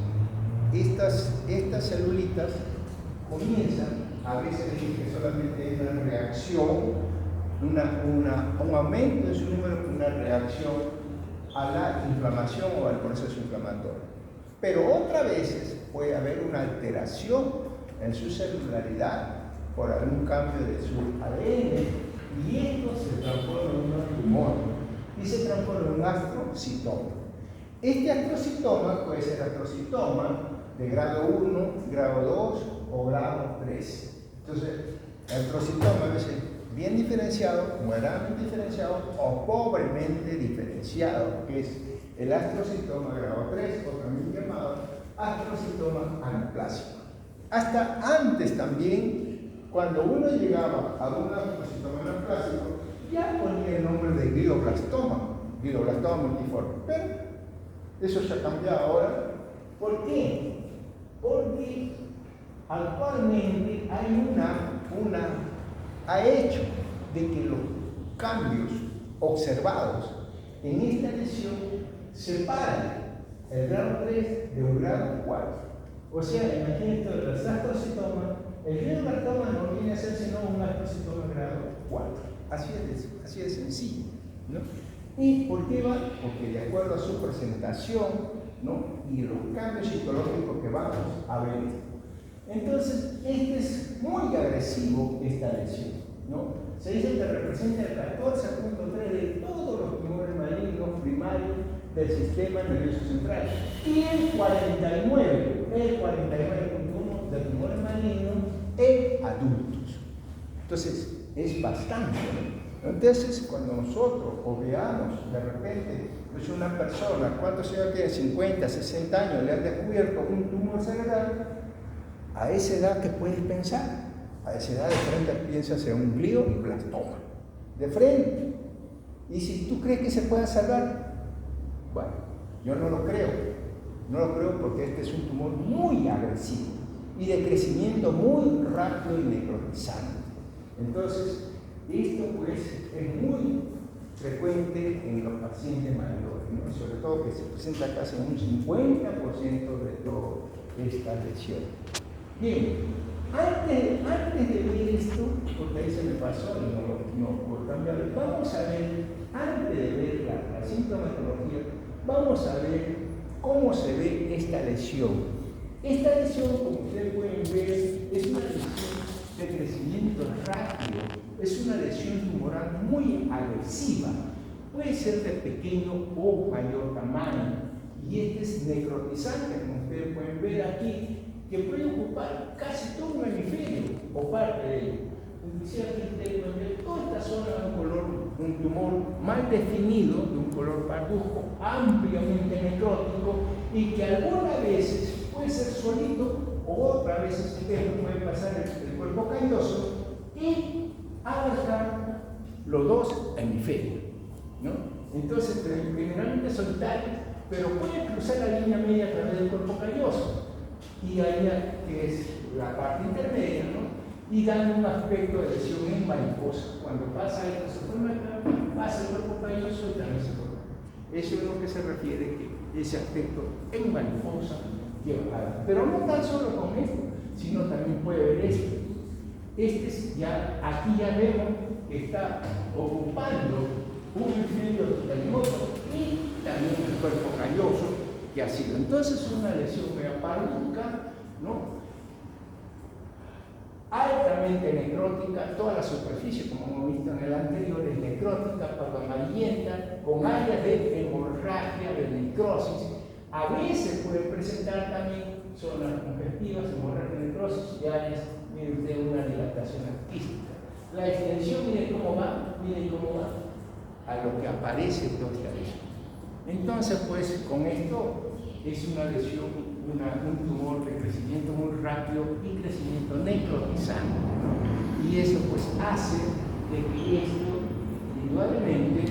estas celulitas comienzan, a veces que solamente hay una reacción, un aumento de su número, una reacción a la inflamación o al proceso inflamatorio. Pero otras veces puede haber una alteración en su celularidad por algún cambio de su ADN y esto se transforma en un tumor y se transforma en un astrocitoma. Este astrocitoma puede ser astrocitoma de grado 1, grado 2 o grado 3. Entonces, el astrocitoma a veces bien diferenciado, moderadamente diferenciado o pobremente diferenciado, que es el astrocitoma grado 3 o también llamado astrocitoma anaplásico. Hasta antes también, cuando uno llegaba a un astrocitoma anaplásico, ya ponía el nombre de glioblastoma multiforme. Pero eso se ha cambiado ahora. ¿Por qué? Porque actualmente hay ha hecho de que los cambios observados en esta lesión separan el grado 3 de un grado 4. O sea, imagínate el astrocitoma, el glioblastoma no viene a ser sino un astrocitoma grado 4. Así de sencillo, ¿no? ¿Y por qué va? Porque de acuerdo a su presentación, ¿no? Y los cambios citológicos que vamos a ver. Entonces, es muy agresivo esta lesión, ¿no? Se dice que representa el 14.3 de todos los tumores malignos primarios del sistema nervioso central y el 49.1 de tumores malignos en adultos. Entonces, es bastante, ¿no? Entonces, cuando nosotros o veamos de repente, pues una persona, ¿cuántos años tiene? 50, 60 años, le han descubierto un tumor cerebral, a esa edad que puedes pensar, a esa edad de frente piensas en un glioblastoma, de frente. Y si tú crees que se pueda salvar, bueno, yo no lo creo porque este es un tumor muy agresivo y de crecimiento muy rápido y necrotizante. Entonces, esto pues es muy frecuente en los pacientes mayores, ¿no? Sobre todo que se presenta casi un 50% de toda esta lesión. Bien, antes de ver esto, porque ahí se me pasó y no por cambiar, vamos a ver, antes de ver la sintomatología, vamos a ver cómo se ve esta lesión. Esta lesión, como ustedes pueden ver, es una lesión de crecimiento rápido, es una lesión tumoral muy agresiva, puede ser de pequeño o mayor tamaño, y este es necrotizante, como ustedes pueden ver aquí, que puede ocupar casi todo un hemisferio o parte de ello. Inclusive aquí ustedes pueden ver toda esta zona de un tumor mal definido, de un color parduzco, ampliamente necrótico, y que algunas veces puede ser solito, o otras veces puede pasar el cuerpo calloso y abarcar los dos hemisferios, ¿no? Entonces, generalmente solitario, pero puede cruzar la línea media a través del cuerpo calloso, y ahí que es la parte intermedia, ¿no? Y dan un aspecto de lesión en mariposa. Cuando pasa esto, se forma acá, pasa el cuerpo calloso y también se forma. Eso es lo que se refiere, que ese aspecto en mariposa lleva. Pero no tan solo con esto, sino también puede ver esto. Aquí ya vemos que está ocupando un hemisferio del motor y también el cuerpo calloso que ha sido. Entonces es una lesión megaparduzca, ¿no? Altamente necrótica, toda la superficie, como hemos visto en el anterior, es necrótica, amarillenta, con áreas de hemorragia, de necrosis. A veces puede presentar también zonas congestivas, hemorragia, necrosis y áreas de una dilatación artística. La extensión, miren cómo va, a lo que aparece toda esta lesión. Entonces, pues, con esto es una lesión, un tumor de crecimiento muy rápido y crecimiento necrotizante, ¿no? Y eso, pues, hace de que esto, indudablemente,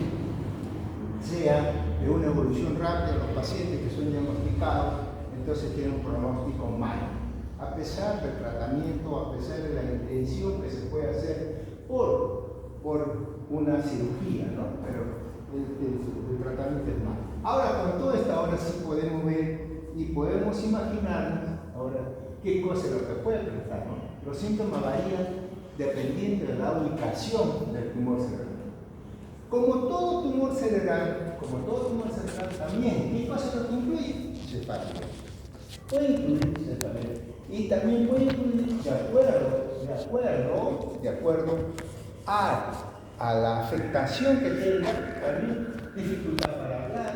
sea de una evolución rápida. Los pacientes que son diagnosticados, entonces tienen un pronóstico malo. A pesar del tratamiento, a pesar de la intención que se puede hacer por una cirugía, ¿no? Pero el tratamiento es malo. Ahora, con todo esto, ahora sí podemos ver y podemos imaginarnos ahora qué cosa es lo que puede presentar, ¿no? Los síntomas varían dependiendo de la ubicación del tumor cerebral. Como todo tumor cerebral también, ¿qué cosa es lo que incluye? Cefalea. Puede incluir cefalea. Y también puede incluir, de acuerdo a la afectación que tenga, también dificultad para hablar,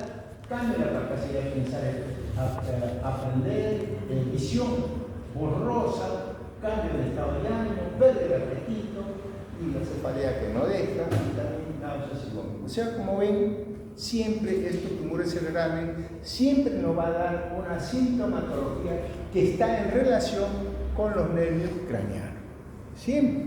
cambia la capacidad de pensar, aprender, visión borrosa, cambio de estado de ánimo, pérdida de apetito y la cefalea que no deja, y también náuseas y vómitos. O sea, como ven, siempre estos tumores cerebrales siempre nos va a dar una sintomatología que está en relación con los nervios craneanos. Siempre,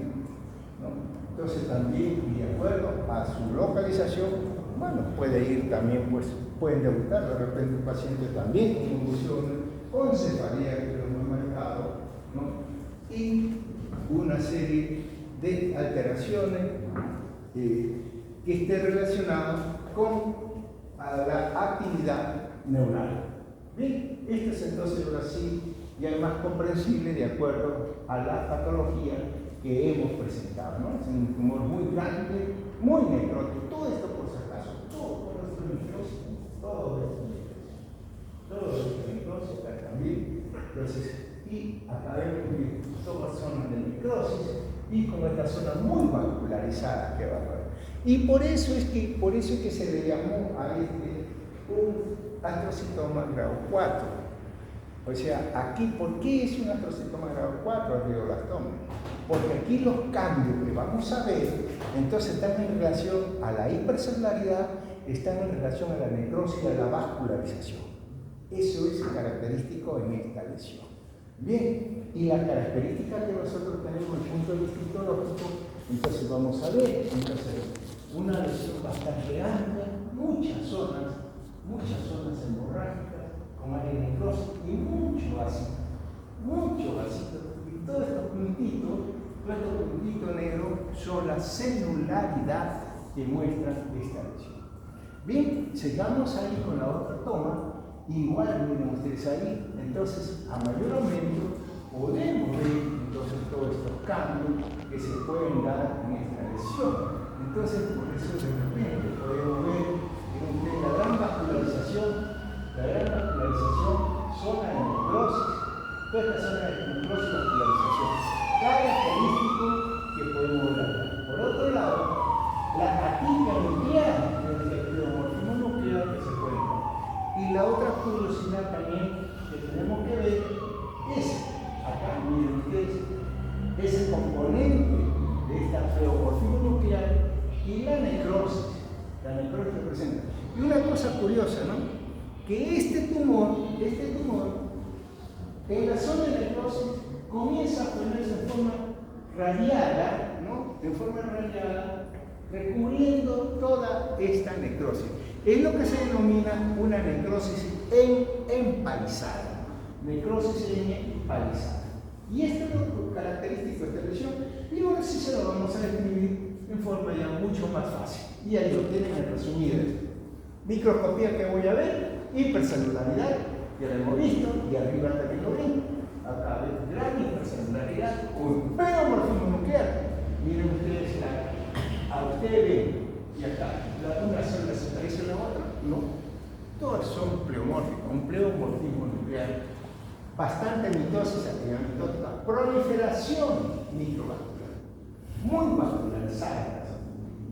¿no? Entonces también, de acuerdo a su localización, bueno, puede ir también, pues, pueden debutar de repente un paciente también con convulsiones, con cefalea, que es lo muy marcado, ¿no? Y una serie de alteraciones que esté relacionada con la actividad neural. Bien, esto es entonces ahora sí ya es más comprensible de acuerdo a la patología que hemos presentado, ¿no? Es un tumor muy grande, muy necrótico, todo esto por si acaso, todo esto es necrosis, todo esto es necrosis, acá también. Entonces, y acá vemos que todas zonas de necrosis y con esta zona muy vascularizada que va a haber. Y por eso es que se le llamó a este un astrocitoma grado 4. O sea, aquí, ¿por qué es un astrocitoma grado 4 el glioblastoma? Porque aquí los cambios que vamos a ver, entonces están en relación a la hipercelularidad, están en relación a la necrosis y a la vascularización. Eso es característico en esta lesión. Bien, y la característica que nosotros tenemos desde el punto de vista histológico, entonces vamos a ver, entonces, una lesión bastante amplia, muchas zonas hemorrágicas, con área de necrosis y mucho vasito, y todos estos puntitos negros son la celularidad que muestra esta lesión. Bien, sigamos ahí con la otra toma. Igual, miren ustedes ahí, entonces a mayor aumento podemos ver entonces todos estos cambios que se pueden dar en esta lesión. Entonces, por eso de repente podemos ver la gran vascularización, zona de necrosis, toda esta zona de necrosis y vascularización, característico que podemos ver. Por otro lado, la atipia nuclear, el pleomorfismo nuclear que se puede ver. Y la otra curiosidad también que tenemos que ver es, acá miren ustedes, ese componente de esta pleomorfismo nuclear y la necrosis que presenta. Y una cosa curiosa, ¿no? Que este tumor, en la zona de necrosis comienza a ponerse en forma radiada, ¿no? En forma radiada, recubriendo toda esta necrosis. Es lo que se denomina una necrosis empalizada. Y esto es lo característico de esta lesión. Y ahora sí se lo vamos a describir en forma ya mucho más fácil. Y ahí lo tienen en resumido. Microscopía que voy a ver, hipercelularidad, ya lo hemos visto, y arriba también lo ven. Acá ven gran hipercelularidad con pleomorfismo nuclear. Miren ustedes, a ustedes ven. Y acá, una célula se parece a la otra, no. Todas son pleomórficas, un pleomorfismo nuclear. Bastante mitosis, actividad mitótica, proliferación microvascular, muy vascularizada.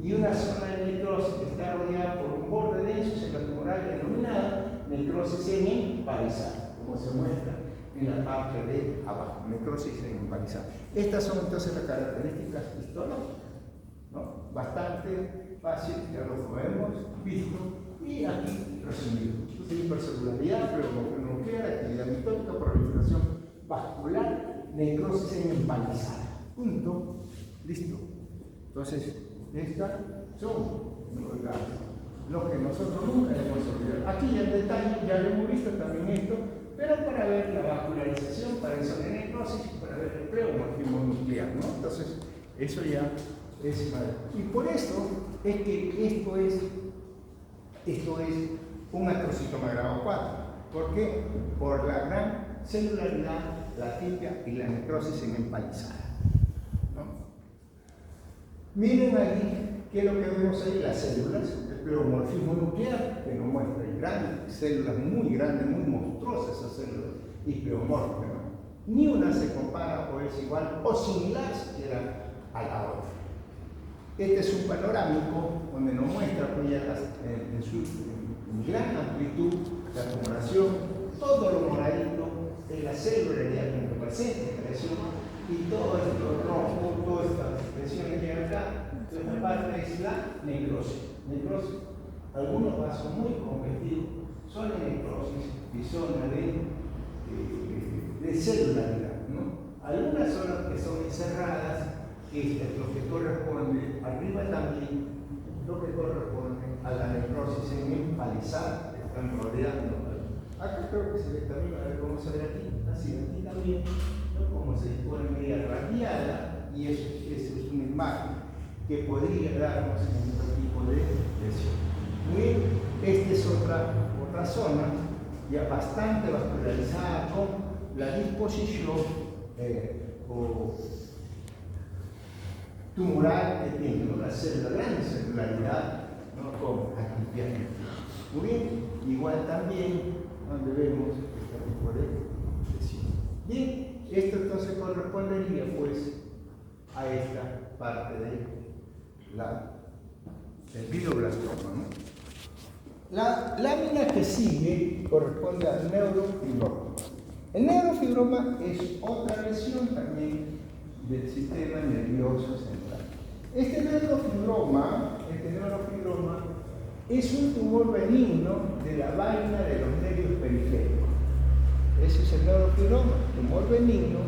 Y una zona de necrosis que está rodeada por un borde denso celular denominada necrosis empalizada, como se muestra en la parte de abajo, necrosis empalizada. Estas son entonces las características histológicas, ¿no? Bastante fácil, ya lo hemos visto, y aquí resumido. Hipercelularidad, pleomorfismo nuclear, actividad mitótica, proliferación vascular, necrosis empalizada. Punto. Listo. Entonces, estas son los que nosotros nunca hemos olvidado. Aquí en detalle ya lo hemos visto también esto, pero para ver la vascularización, para ver la necrosis, para ver el pleomorfismo nuclear, ¿no? Entonces, eso ya es malo. Y por eso es que esto es un astrocitoma grado 4. ¿Por qué? Por la gran celularidad, la atipia y la necrosis empalizada, ¿no? Miren ahí qué es lo que vemos ahí, las células, el pleomorfismo nuclear, que nos muestra grandes células muy grandes, muy monstruosas esas células, y pleomórficas, ¿no? Ni una se compara o es igual o similar siquiera a la otra. Este es un panorámico donde nos muestra pues, ya en su gran amplitud la tumoración, todo lo moradito de la celularidad que presenta esta lesión y todo esto rojo, todas estas lesiones que hay acá, esta parte es la necrosis. Algunos vasos muy convertidos son necrosis y zona de celularidad, ¿no? Algunas zonas que son encerradas, lo que corresponde arriba también, lo que corresponde a la necrosis empalizada, que están rodeando. Acá creo que se ve también, a ver cómo se ve aquí, así aquí también, ¿no? Como se pone media radiada, y eso es una imagen que podría darnos en otro tipo de lesión. Bien, esta es otra zona ya bastante vascularizada con la disposición o tumoral que tiene, ¿no? La célula, gran celularidad, ¿no? Como aquí bien. Muy bien, igual también donde vemos este tipo de lesión. Bien, esto entonces correspondería pues a esta parte del glioblastoma, ¿no? La lámina que sigue corresponde al neurofibroma. El neurofibroma es otra lesión también del sistema nervioso central. Este neurofibroma es un tumor benigno de la vaina de los nervios periféricos. Ese es el neurofibroma, tumor benigno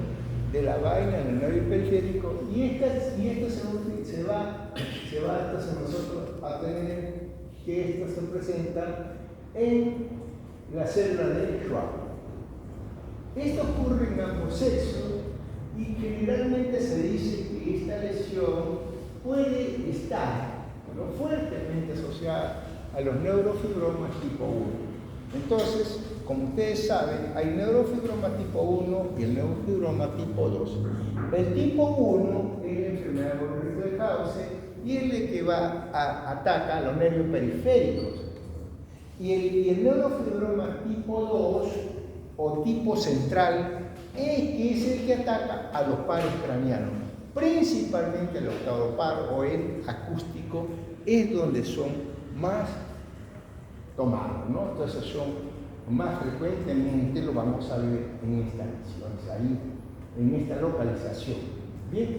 de la vaina del nervio periférico, y esto se va entonces nosotros a tener que esto se presenta en la célula de Schwab. Esto ocurre en ambos sexos y generalmente se dice que esta lesión puede estar, ¿no?, fuertemente asociada a los neurofibromas tipo 1. Entonces, como ustedes saben, hay neurofibroma tipo 1 y el neurofibroma tipo 2. El tipo 1 es la enfermedad de Burkitt de Hausen y es el que ataca a los nervios periféricos. Y el neurofibroma tipo 2 o tipo central es el que ataca a los pares craneanos, principalmente el octavo par o el acústico, es donde son más tomados, ¿no? Entonces son más frecuentemente, lo vamos a ver en esta lesión, ahí, en esta localización. Bien,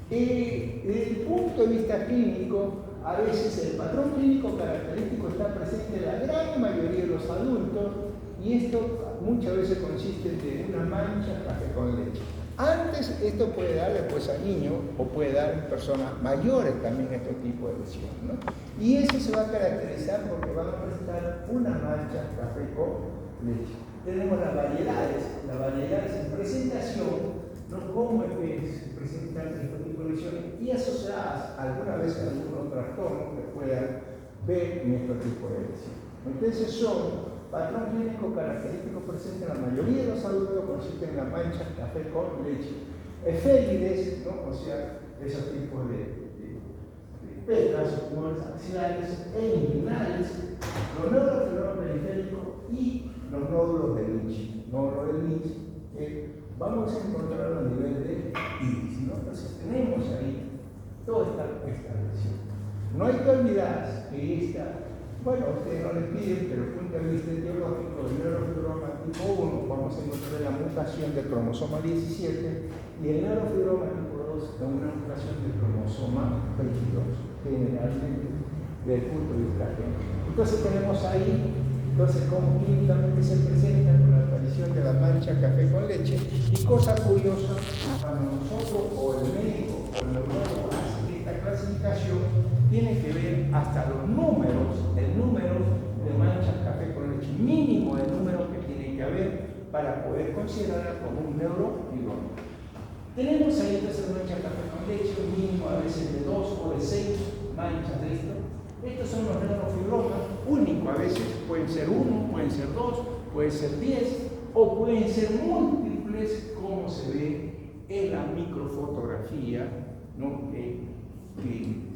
desde el punto de vista clínico, a veces el patrón clínico característico está presente en la gran mayoría de los adultos, y esto muchas veces consiste de una mancha café con leche. Antes esto puede darle pues a niños o puede dar en personas mayores también este tipo de lesiones, ¿no? Y eso se va a caracterizar porque van a presentar una mancha café con leche. Tenemos las variedades en presentación, ¿no?, cómo es que se presentan este tipo de lesiones y asociadas alguna vez a algún trastorno que puedan ver en este tipo de lesiones. Entonces son patrón clínico característico presente en la mayoría de los adultos, consiste en la mancha café con leche. Efélides, ¿no?, o sea, esos tipos de pecas o tumores axilares e inguinales, los neurofibromas periféricos y los nódulos de Lynch. Nódulos de Lynch vamos a encontrarlo a nivel de iris, ¿no? Entonces tenemos ahí toda esta lesión. No hay que olvidar que bueno, a ustedes no les piden, pero desde el punto de vista etiológico del neurofibroma tipo 1, vamos a encontrar la mutación del cromosoma 17 y el neurofibroma tipo 2 es una mutación del cromosoma 22, generalmente desde el punto de vista clínico. Entonces tenemos ahí, cómo clínicamente se presenta con la aparición de la mancha café con leche, y cosa curiosa, cuando nosotros o el médico o el neurólogo hace esta clasificación, tiene que ver hasta los números, el número de manchas café con leche, mínimo de números que tiene que haber para poder considerarla como un neurofibroma. Tenemos ahí entonces manchas café con leche, un mínimo a veces de 2 o de 6 manchas de esto. Estos son los neurofibromas únicos, a veces pueden ser 1, pueden ser 2, pueden ser 10 o pueden ser múltiples, como se ve en la microfotografía, ¿no?, que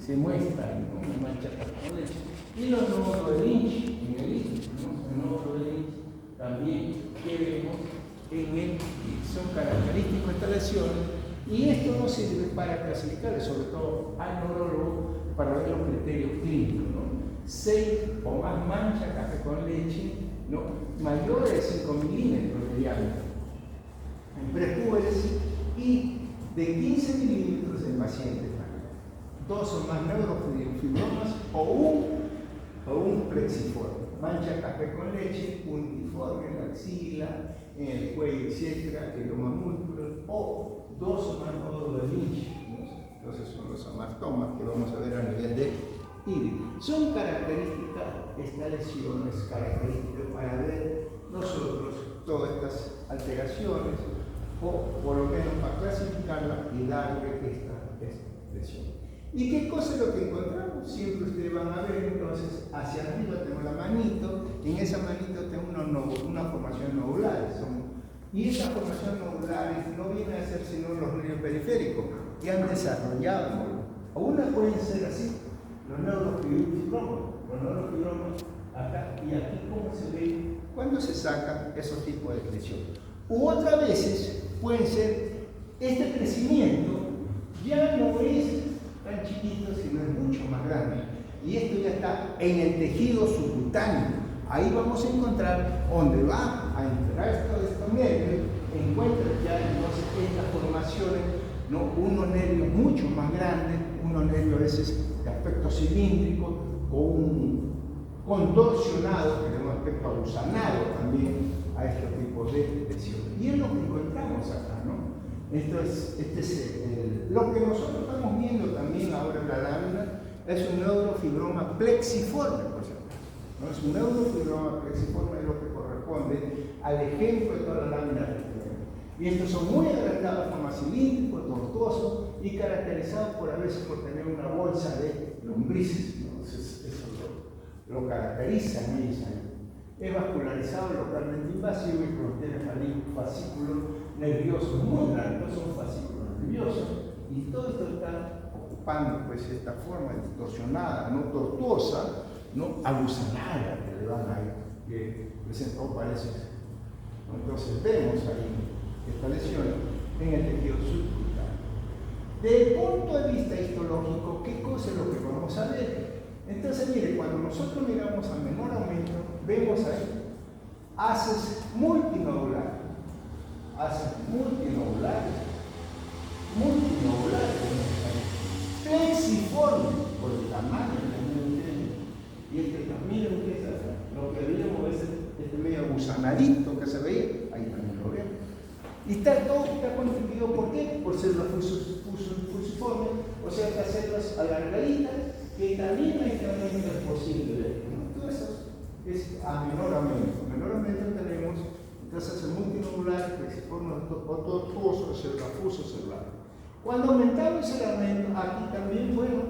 se muestra, ¿no?, una mancha con leche. Y los nódulos de Lynch, en el Lynch, ¿no?, el nódulo de Lynch también que vemos son característicos de estas lesiones, y esto nos sirve para clasificar, sobre todo al neurólogo, para ver los criterios clínicos, ¿no? 6 o más manchas café con leche, ¿no?, mayores de 5 milímetros de diámetro en prepuberes y de 15 milímetros en pacientes. 2 o más neurofibromas o un plexiforme. Mancha café con leche, uniforme en la axila, en el cuello, etcétera, queloma múltiplo, o 2 o más nódulos de Lynch, ¿no? Entonces son los amartomas que vamos a ver a nivel de iris. Son características, estas lesiones características para ver nosotros todas estas alteraciones, o por lo menos para clasificarlas y darle esta lesión. ¿Y qué cosa es lo que encontramos? Siempre ustedes van a ver, entonces, hacia arriba tengo la manito, en esa manito tengo una una formación nodular. Y estas formaciones nodulares no vienen a ser sino los nervios periféricos, que han desarrollado. Algunas pueden ser así, los neurofibromas. Los neurofibromas, acá y aquí, ¿cómo se ve cuando se sacan esos tipos de lesiones? U otras veces pueden ser este crecimiento ya no es tan chiquito, sino es mucho más grande. Y esto ya está en el tejido subcutáneo. Ahí vamos a encontrar donde va a entrar estos nervios, encuentran ya entonces estas formaciones, ¿no? Unos nervios mucho más grandes, unos nervios a veces de aspecto cilíndrico, con un contorsionado, que tenemos aspecto agusanado también a estos tipos de lesiones. Y es lo que encontramos acá, ¿no? Lo que nosotros estamos viendo también ahora en la lámina es un neurofibroma plexiforme, por ejemplo. ¿No? Es un neurofibroma plexiforme, lo que corresponde al ejemplo de todas las láminas del cráneo. Y estos son muy agrandados, forma cilíndrico, tortuoso y caracterizados por a veces por tener una bolsa de lombrices, ¿no? Entonces, eso lo caracteriza en ellos ahí. Es vascularizado, localmente invasivo y contiene fascículos nerviosos muy grandes, son fascículos nerviosos, y todo esto está ocupando pues esta forma distorsionada, no tortuosa, no alucinada que le van ahí, que presentó parece. Entonces vemos ahí esta lesión en el tejido subcutáneo. Desde el punto de vista histológico, ¿qué cosa es lo que vamos a ver? Entonces, mire, cuando nosotros miramos a menor aumento, vemos ahí haces multinodulares, plexiformes por el tamaño del medio. Y miren qué es acá. Lo que veíamos es este medio gusanadito que se veía, ahí también lo vemos. Y todo está constituido ¿por qué? Por células fusiformes, o sea, estas células alargaditas que también es posible ver, ¿no? Todo eso es a menor aumento. A menor aumento tenemos entonces el multinodular, plexiforme o tortuoso, celular fuso celular. Cuando aumentamos el aumento, aquí también, bueno,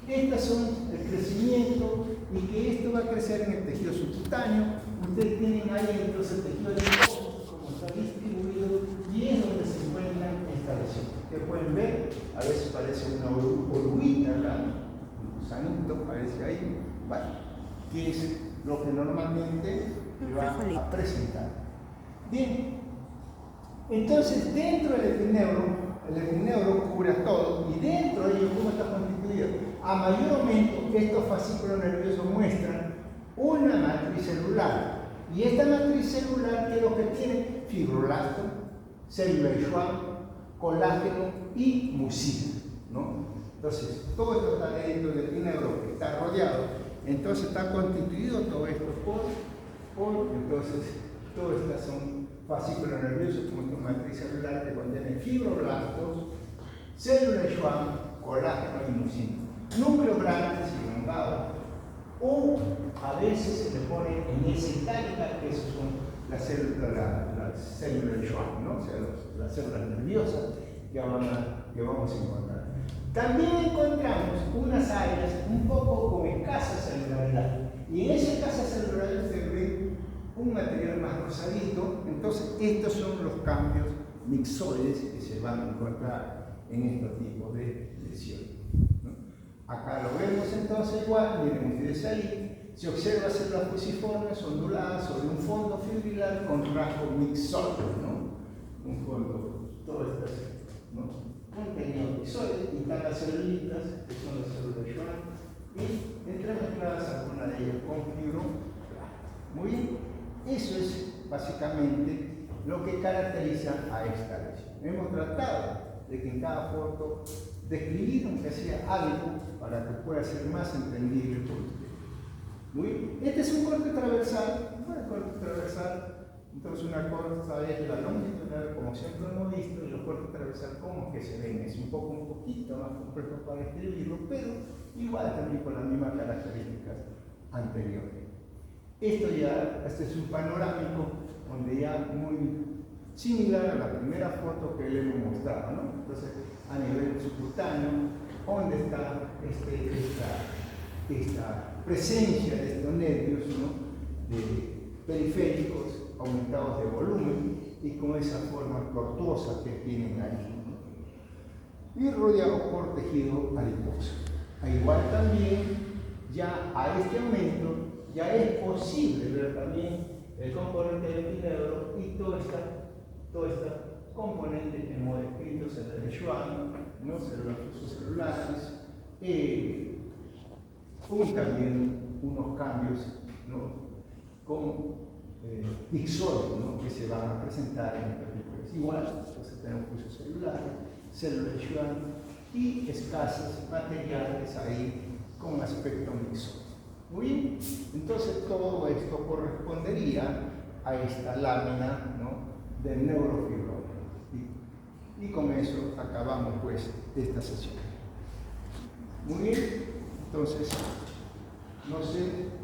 estas son el crecimiento y que esto va a crecer en el tejido subcutáneo. Ustedes tienen ahí entonces el tejido de como está distribuido y es donde se encuentran estas lesiones. Ustedes pueden ver, a veces parece una oruguita acá, un gusanito parece ahí, bueno, que es lo que normalmente va a presentar. Bien, entonces dentro del epineuro cubre todo y dentro de ello, ¿cómo está constituido? A mayor aumento, estos fascículos nerviosos muestran una matriz celular. Y esta matriz celular, ¿qué es lo que tiene? Fibroblasto, célula de Schwann, colágeno y mucina, ¿no? Entonces, todo esto está dentro del epineuro que está rodeado. Entonces, está constituido todo esto entonces, todas estas son fascículos nerviosos como una matriz celular que contiene fibroblastos, célula de Schwann, colágeno y mucina. Núcleos grandes y elongados, o a veces se le pone en esa itálica, que esos son las células de Schwann, ¿no? O sea, las células nerviosas que vamos a encontrar. También encontramos unas áreas un poco con escasa celularidad, y en esa escasa celularidad se ve un material más rosadito. Entonces estos son los cambios mixoides que se van a encontrar en estos tipos de lesiones, ¿no? Acá lo vemos entonces igual, miren ustedes ahí, se observa células fusiformes onduladas sobre un fondo fibrilar con rasgos mixoides, ¿no? Un fondo, todo esto así, ¿no? Un pequeño mixoide, y están las celulitas, que son las células de Schwann, y entremezcladas algunas de ellas con fibroblastos. Muy bien. Eso es básicamente lo que caracteriza a esta lesión. Hemos tratado de que en cada foto describir, aunque sea algo, para que pueda ser más entendible por usted. Muy bien. Este es un corte transversal. Entonces una cosa es la longitudinal, como siempre hemos visto, y los cortes transversales como que se ven. Es un poquito más complejo para escribirlo, pero igual también con las mismas características anteriores. Este es un panorámico donde ya muy similar a la primera foto que le hemos mostrado, ¿no? Entonces, a nivel subcutáneo, ¿dónde está esta presencia de estos nervios, ¿no? periféricos aumentados de volumen y con esa forma tortuosa que tienen ahí, ¿no? Y rodeado por tejido adiposo. Igual también, ya a este aumento, ya es posible ver también el componente del epineuro y toda esta componente que hemos descrito, células de Schwann, ¿no? Células fusocelulares, con también unos cambios, ¿no? Con pixoides, ¿no? Que se van a presentar en esta película. Igual, entonces tenemos fusocelulares, células de Schwann y escasas materiales ahí con aspecto mixoide. Muy bien, entonces todo esto correspondería a esta lámina, ¿no? Del neurofibroma. Y con eso acabamos pues esta sesión. Muy bien, entonces, no sé.